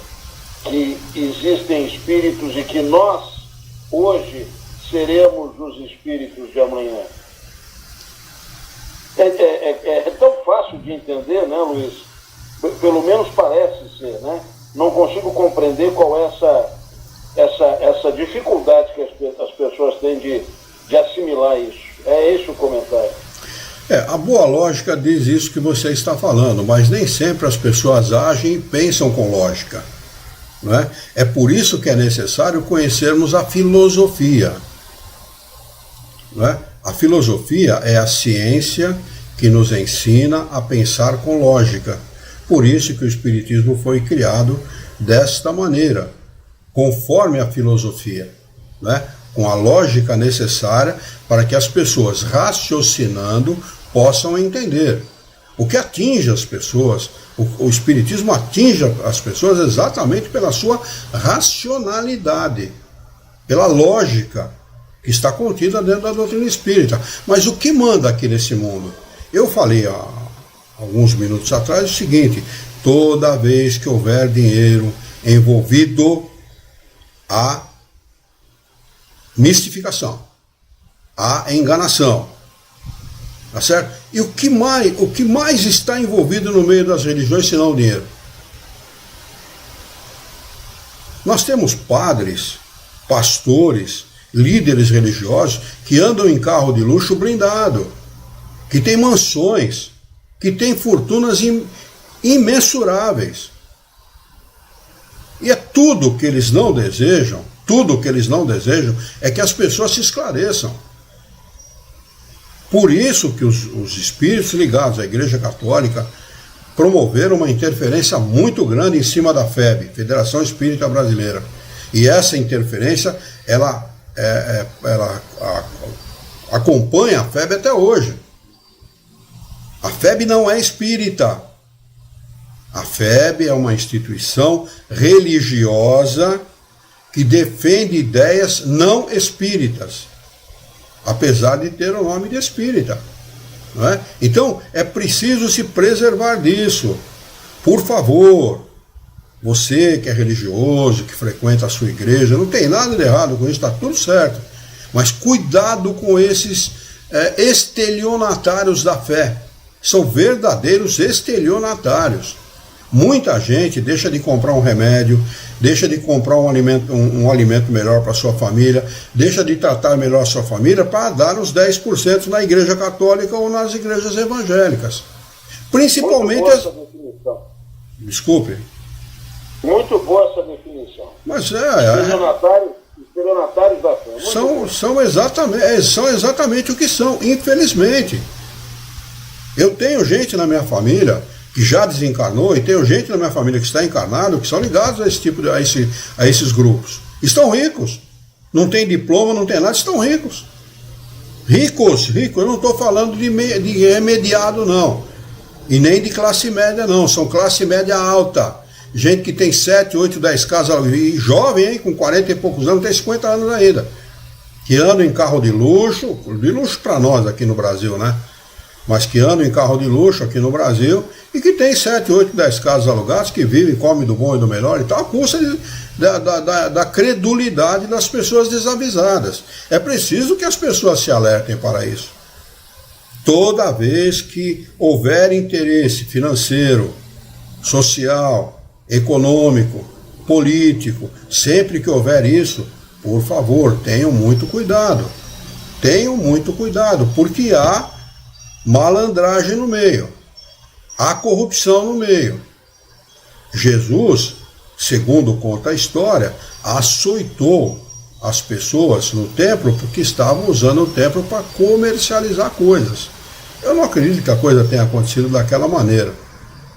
Que existem espíritos e que nós, hoje, seremos os espíritos de amanhã. É tão fácil de entender, né, Luiz? Pelo menos parece ser, né? Não consigo compreender qual é essa dificuldade que as pessoas têm de assimilar isso. É esse o comentário. A boa lógica diz isso que você está falando, mas nem sempre as pessoas agem e pensam com lógica. Não é? É por isso que é necessário conhecermos a filosofia. Não é? A filosofia é a ciência que nos ensina a pensar com lógica. Por isso que o Espiritismo foi criado desta maneira, conforme a filosofia, né? Com a lógica necessária para que as pessoas, raciocinando, possam entender. O que atinge as pessoas, o Espiritismo atinge as pessoas exatamente pela sua racionalidade, pela lógica que está contida dentro da doutrina espírita. Mas o que manda aqui nesse mundo? Eu falei há alguns minutos atrás o seguinte: toda vez que houver dinheiro envolvido, há mistificação, há enganação. Tá certo? E o que mais está envolvido no meio das religiões senão o dinheiro? Nós temos padres, pastores, líderes religiosos que andam em carro de luxo blindado, que têm mansões, que têm fortunas imensuráveis. E é tudo que eles não desejam, é que as pessoas se esclareçam. Por isso que os espíritos ligados à Igreja Católica promoveram uma interferência muito grande em cima da FEB, Federação Espírita Brasileira. E essa interferência, ela acompanha a FEB até hoje. A FEB não é espírita. A FEB é uma instituição religiosa que defende ideias não espíritas, apesar de ter o nome de espírita. Não é? Então, é preciso se preservar disso. Por favor, você que é religioso, que frequenta a sua igreja, não tem nada de errado com isso, está tudo certo. Mas cuidado com esses estelionatários da fé. São verdadeiros estelionatários. Muita gente deixa de comprar um remédio, deixa de comprar um alimento melhor para a sua família, deixa de tratar melhor a sua família para dar os 10% na igreja católica ou nas igrejas evangélicas. Principalmente... Muito boa essa definição. Desculpe. Muito boa essa definição. Mas estelionatários da fé. São exatamente o que são, infelizmente. Eu tenho gente na minha família que já desencarnou, e tenho gente na minha família que está encarnado, que são ligados a esse tipo a esses grupos. Estão ricos. Não tem diploma, não tem nada, estão ricos. Ricos. Eu não estou falando de remediado, não. E nem de classe média, não. São classe média alta. Gente que tem 7, 8, 10 casas, e jovem, hein, com 40 e poucos anos, tem 50 anos ainda. Que andam em carro de luxo para nós aqui no Brasil, né? Mas que andam em carro de luxo aqui no Brasil, e que tem 7, 8, 10 casas alugadas, que vivem, comem do bom e do melhor e tal, a custa da credulidade das pessoas desavisadas. É preciso que as pessoas se alertem para isso. Toda vez que houver interesse financeiro, social, econômico, político, sempre que houver isso, por favor, tenham muito cuidado. Tenham muito cuidado, porque há malandragem no meio, há corrupção no meio. Jesus, segundo conta a história, açoitou as pessoas no templo porque estavam usando o templo para comercializar coisas. Eu não acredito que a coisa tenha acontecido daquela maneira,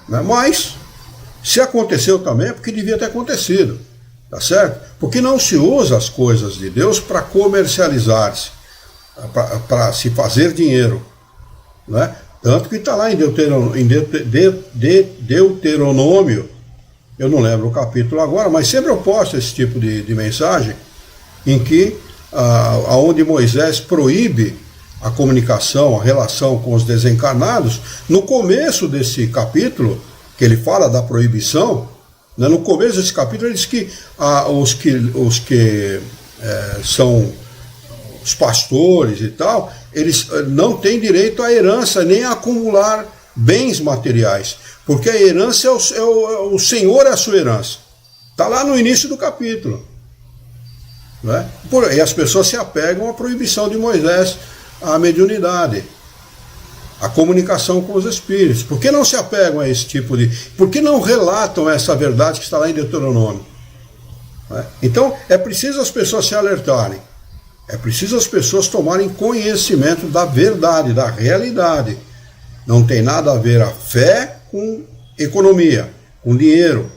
né? Mas, se aconteceu também é porque devia ter acontecido, tá certo? Porque não se usa as coisas de Deus para comercializar-se, para se fazer dinheiro. Né? Tanto que está lá em Deuteronômio, eu não lembro o capítulo agora, mas sempre eu posto esse tipo de mensagem, em que aonde Moisés proíbe a comunicação, a relação com os desencarnados. No começo desse capítulo, que ele fala da proibição, né, no começo desse capítulo ele diz que os que são os pastores e tal, eles não têm direito à herança, nem a acumular bens materiais, porque a herança o Senhor é a sua herança. Está lá no início do capítulo. Né? E as pessoas se apegam à proibição de Moisés, à mediunidade, à comunicação com os espíritos. Por que não se apegam a esse tipo de... Por que não relatam essa verdade que está lá em Deuteronômio? Né? Então, é preciso as pessoas se alertarem. É preciso as pessoas tomarem conhecimento da verdade, da realidade. Não tem nada a ver a fé com economia, com dinheiro.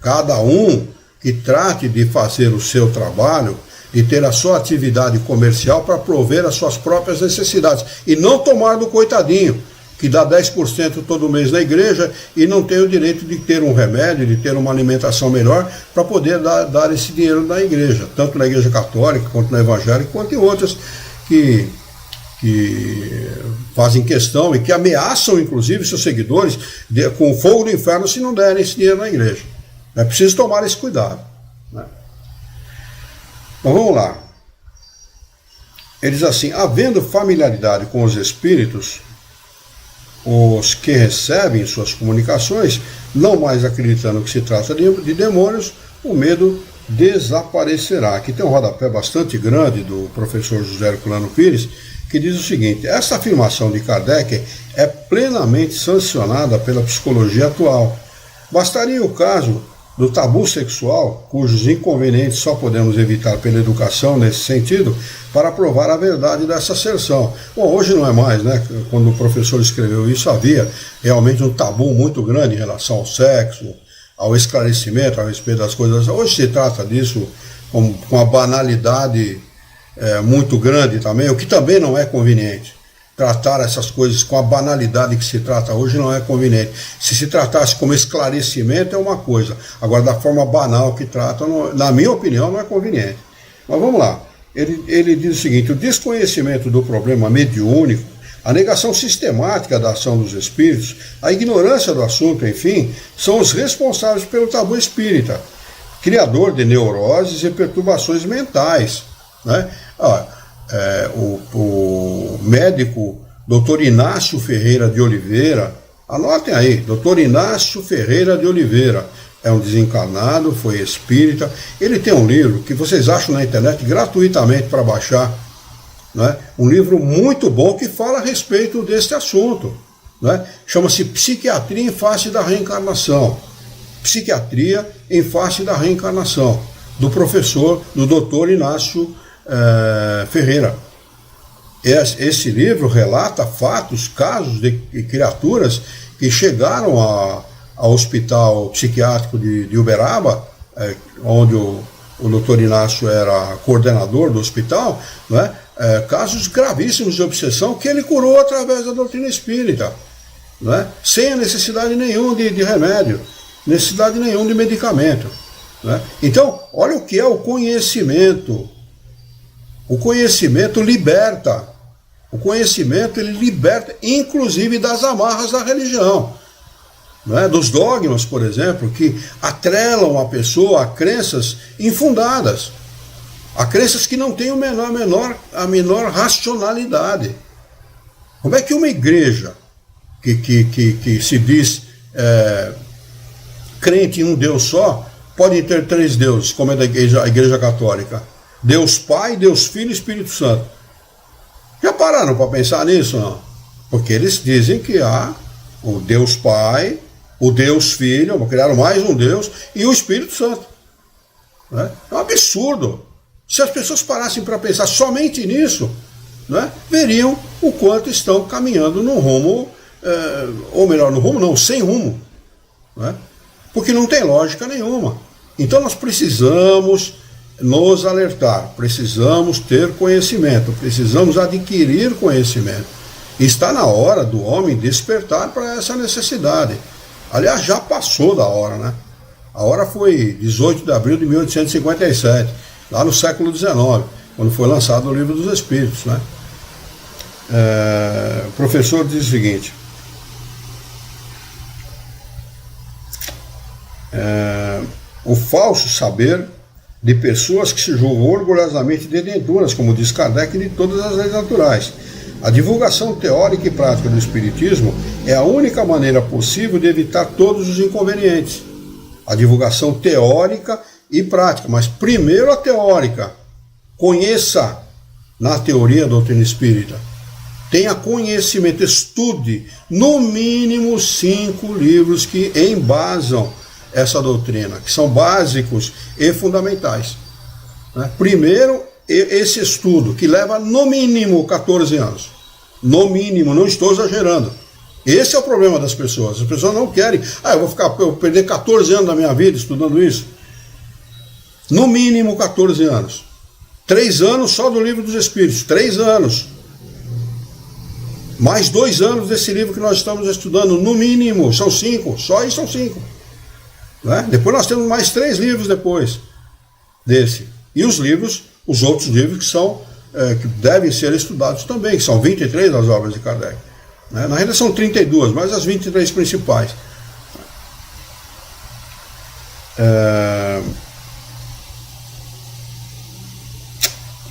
Cada um que trate de fazer o seu trabalho, de ter a sua atividade comercial para prover as suas próprias necessidades. E não tomar do coitadinho, que dá 10% todo mês na igreja e não tem o direito de ter um remédio, de ter uma alimentação melhor para poder dar esse dinheiro na igreja, tanto na igreja católica, quanto na evangélica, quanto em outras que fazem questão e que ameaçam, inclusive, seus seguidores com o fogo do inferno se não derem esse dinheiro na igreja. É preciso tomar esse cuidado. Né? Então vamos lá. Ele diz assim: havendo familiaridade com os espíritos, os que recebem suas comunicações, não mais acreditando que se trata de demônios, o medo desaparecerá. Aqui tem um rodapé bastante grande do professor José Herculano Pires, que diz o seguinte: essa afirmação de Kardec é plenamente sancionada pela psicologia atual. Bastaria o caso do tabu sexual, cujos inconvenientes só podemos evitar pela educação nesse sentido, para provar a verdade dessa asserção. Bom, hoje não é mais, né? Quando o professor escreveu isso, havia realmente um tabu muito grande em relação ao sexo, ao esclarecimento a respeito das coisas. Hoje se trata disso com uma banalidade muito grande também, o que também não é conveniente. Tratar essas coisas com a banalidade que se trata hoje não é conveniente. Se se tratasse como esclarecimento é uma coisa, agora da forma banal que trata, na minha opinião, não é conveniente. Mas vamos lá, ele diz o seguinte: o desconhecimento do problema mediúnico, A negação sistemática da ação dos espíritos, a ignorância do assunto, enfim, são os responsáveis pelo tabu espírita, criador de neuroses e perturbações mentais, né? O médico Dr. Inácio Ferreira de Oliveira, anotem aí, Dr. Inácio Ferreira de Oliveira, é um desencarnado, foi espírita. Ele tem um livro que vocês acham na internet gratuitamente para baixar, né? Um livro muito bom que fala a respeito deste assunto, né? Chama-se Psiquiatria em Face da Reencarnação. Psiquiatria em Face da Reencarnação, do professor, do Dr. Inácio Ferreira. Esse livro relata fatos, casos de criaturas que chegaram ao hospital psiquiátrico de Uberaba, onde o Dr. Inácio era coordenador do hospital, né? Casos gravíssimos de obsessão que ele curou através da doutrina espírita, né? Sem a necessidade nenhuma de remédio, necessidade nenhuma de medicamento, né? Então, olha o que é o conhecimento. O conhecimento liberta. O conhecimento, ele liberta, inclusive, das amarras da religião, né? Dos dogmas, por exemplo, que atrelam a pessoa a crenças infundadas, a crenças que não têm a menor racionalidade. Como é que uma igreja que se diz crente em um Deus só pode ter 3 deuses, como é a igreja católica? Deus Pai, Deus Filho e Espírito Santo. Já pararam para pensar nisso, não? Porque eles dizem que há o Deus Pai, o Deus Filho, criaram mais um Deus, e o Espírito Santo, né? É um absurdo. Se as pessoas parassem para pensar somente nisso, né, veriam o quanto estão caminhando no rumo, ou melhor, no rumo não, sem rumo, né? Porque não tem lógica nenhuma. Então nós precisamos nos alertar, precisamos ter conhecimento, precisamos adquirir conhecimento. E está na hora do homem despertar para essa necessidade. Aliás, já passou da hora, né? A hora foi 18 de abril de 1857, lá no século XIX, quando foi lançado o Livro dos Espíritos, né? O professor diz o seguinte: o falso saber de pessoas que se julgam orgulhosamente detentoras, como diz Kardec, de todas as leis naturais. A divulgação teórica e prática do Espiritismo é a única maneira possível de evitar todos os inconvenientes. A divulgação teórica e prática, mas primeiro a teórica. Conheça na teoria a doutrina espírita. Tenha conhecimento, estude no mínimo 5 livros que embasam essa doutrina, que são básicos e fundamentais, né? Primeiro, esse estudo, que leva no mínimo 14 anos. No mínimo, não estou exagerando. Esse é o problema das pessoas. As pessoas não querem, eu vou perder 14 anos da minha vida estudando isso. No mínimo 14 anos. 3 anos só do Livro dos Espíritos, 3 anos. Mais 2 anos desse livro que nós estamos estudando, no mínimo, são 5, só isso são 5. Né? Depois nós temos mais 3 livros depois desse. E os outros livros que são que devem ser estudados também, que são 23 das obras de Kardec. Né? Na realidade são 32, mas as 23 principais.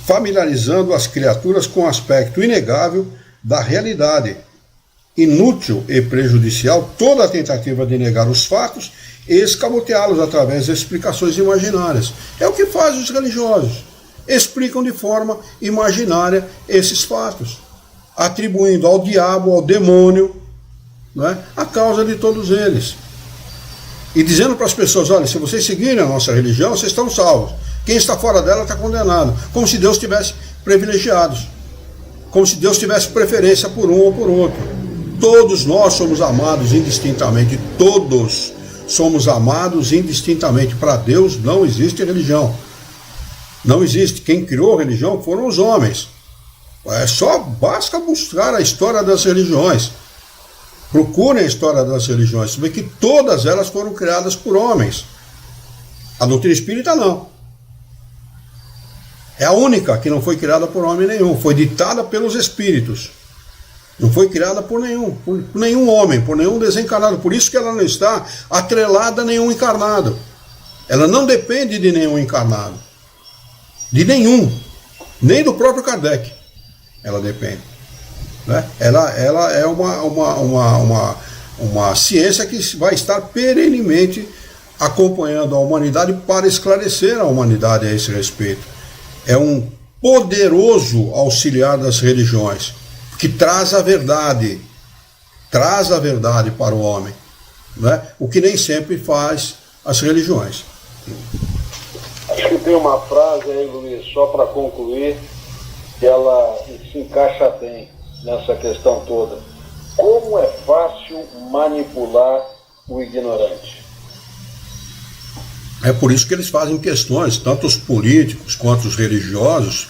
Familiarizando as criaturas com o aspecto inegável da realidade. Inútil e prejudicial toda a tentativa de negar os fatos e escamoteá-los através de explicações imaginárias. É o que fazem os religiosos. Explicam de forma imaginária esses fatos, atribuindo ao diabo, ao demônio, né, a causa de todos eles. E dizendo para as pessoas: olha, se vocês seguirem a nossa religião, vocês estão salvos. Quem está fora dela está condenado. Como se Deus tivesse privilegiados. Como se Deus tivesse preferência por um ou por outro. Todos nós somos amados indistintamente. Todos somos amados indistintamente. Para Deus não existe religião. Não existe. Quem criou a religião foram os homens. Basta buscar a história das religiões. Procurem a história das religiões. Você vê que todas elas foram criadas por homens. A doutrina espírita não. É a única que não foi criada por homem nenhum. Foi ditada pelos espíritos. Não foi criada por nenhum homem, por nenhum desencarnado. Por isso que ela não está atrelada a nenhum encarnado. Ela não depende de nenhum encarnado. De nenhum. Nem do próprio Kardec. Ela depende. Né? Ela é uma ciência que vai estar perenemente acompanhando a humanidade para esclarecer a humanidade a esse respeito. É um poderoso auxiliar das religiões, que traz a verdade para o homem, né? O que nem sempre faz as religiões. Acho que tem uma frase aí, Luiz, só para concluir, que ela se encaixa bem nessa questão toda. Como é fácil manipular o ignorante? É por isso que eles fazem questões, tanto os políticos quanto os religiosos,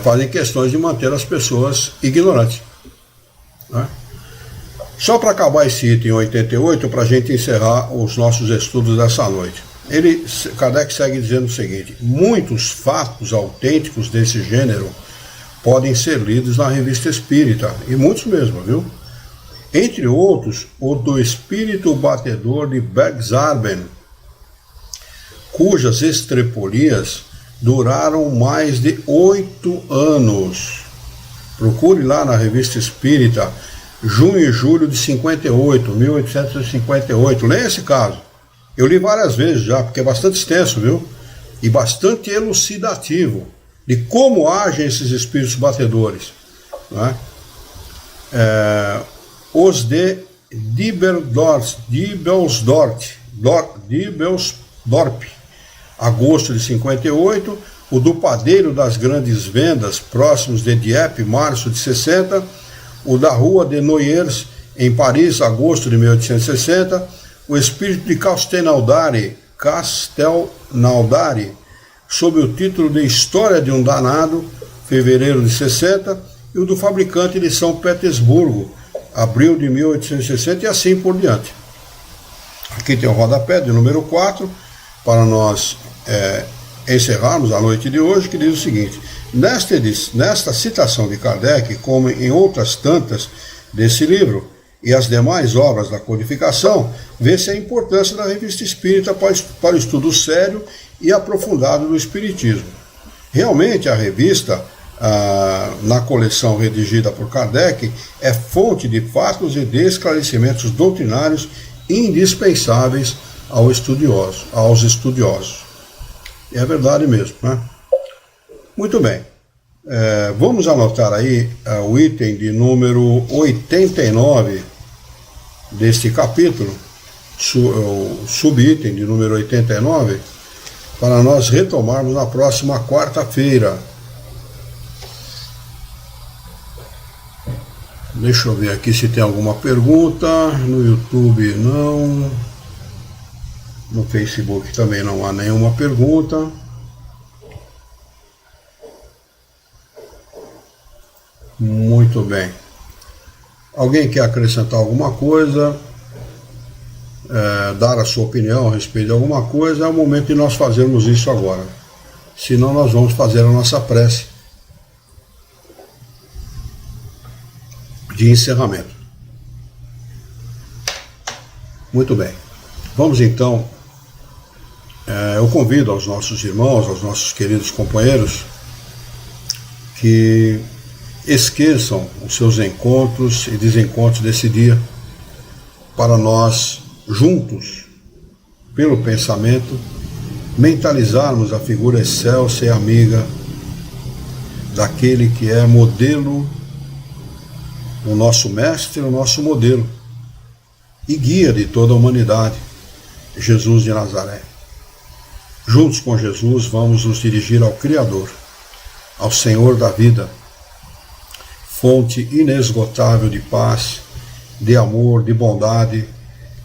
fazem questões de manter as pessoas ignorantes. Né? Só para acabar esse item 88, para a gente encerrar os nossos estudos dessa noite. Kardec segue dizendo o seguinte: muitos fatos autênticos desse gênero podem ser lidos na Revista Espírita, e muitos mesmo, viu? Entre outros, o do espírito batedor de Bergzarben, cujas estrepolias duraram mais de 8 anos. Procure lá na Revista Espírita, junho e julho de 1858. Leia esse caso. Eu li várias vezes já, porque é bastante extenso, viu? E bastante elucidativo de como agem esses espíritos batedores. Né? Os de Dibelsdorp, agosto de 58, o do padeiro das grandes vendas, próximos de Dieppe, março de 60, o da rua de Noyers, em Paris, agosto de 1860, o espírito de Castelnaudari, sob o título de História de um Danado, fevereiro de 60, e o do fabricante de São Petersburgo, abril de 1860, e assim por diante. Aqui tem o rodapé de número 4, para nós encerrarmos a noite de hoje, que diz o seguinte: nesta citação de Kardec, como em outras tantas desse livro, e as demais obras da codificação, vê-se a importância da Revista Espírita para o estudo sério e aprofundado do Espiritismo. Realmente, a revista, na coleção redigida por Kardec, é fonte de fatos e de esclarecimentos doutrinários indispensáveis aos estudiosos. E é verdade mesmo, né? Muito bem. Vamos anotar aí o item de número 89 deste capítulo, o subitem de número 89, para nós retomarmos na próxima quarta-feira. Deixa eu ver aqui se tem alguma pergunta. No YouTube não. No Facebook também não há nenhuma pergunta. Muito bem. Alguém quer acrescentar alguma coisa? Dar a sua opinião a respeito de alguma coisa? É o momento de nós fazermos isso agora. Senão nós vamos fazer a nossa prece de encerramento. Muito bem. Vamos então. Eu convido aos nossos irmãos, aos nossos queridos companheiros, que esqueçam os seus encontros e desencontros desse dia, para nós, juntos, pelo pensamento, mentalizarmos a figura excelsa e amiga daquele que é modelo, o nosso mestre, o nosso modelo e guia de toda a humanidade, Jesus de Nazaré. Juntos com Jesus vamos nos dirigir ao Criador, ao Senhor da vida, fonte inesgotável de paz, de amor, de bondade,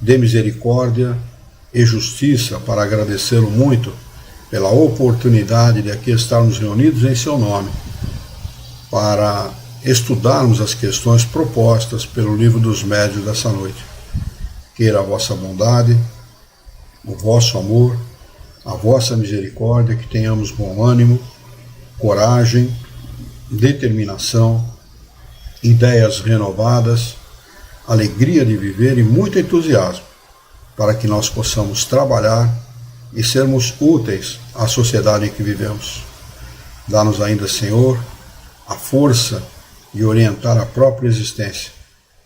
de misericórdia e justiça, para agradecê-lo muito pela oportunidade de aqui estarmos reunidos em seu nome, para estudarmos as questões propostas pelo Livro dos Médiuns dessa noite. Queira a vossa bondade, o vosso amor, a vossa misericórdia, que tenhamos bom ânimo, coragem, determinação ideias renovadas, alegria de viver e muito entusiasmo para que nós possamos trabalhar e sermos úteis à sociedade em que vivemos. Dá-nos ainda, Senhor, a força de orientar a própria existência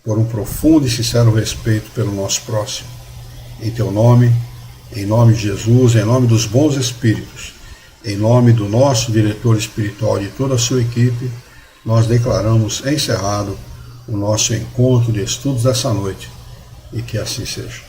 por um profundo e sincero respeito pelo nosso próximo. Em Teu nome, em nome de Jesus, em nome dos bons espíritos, em nome do nosso diretor espiritual e de toda a sua equipe, nós declaramos encerrado o nosso encontro de estudos dessa noite, e que assim seja.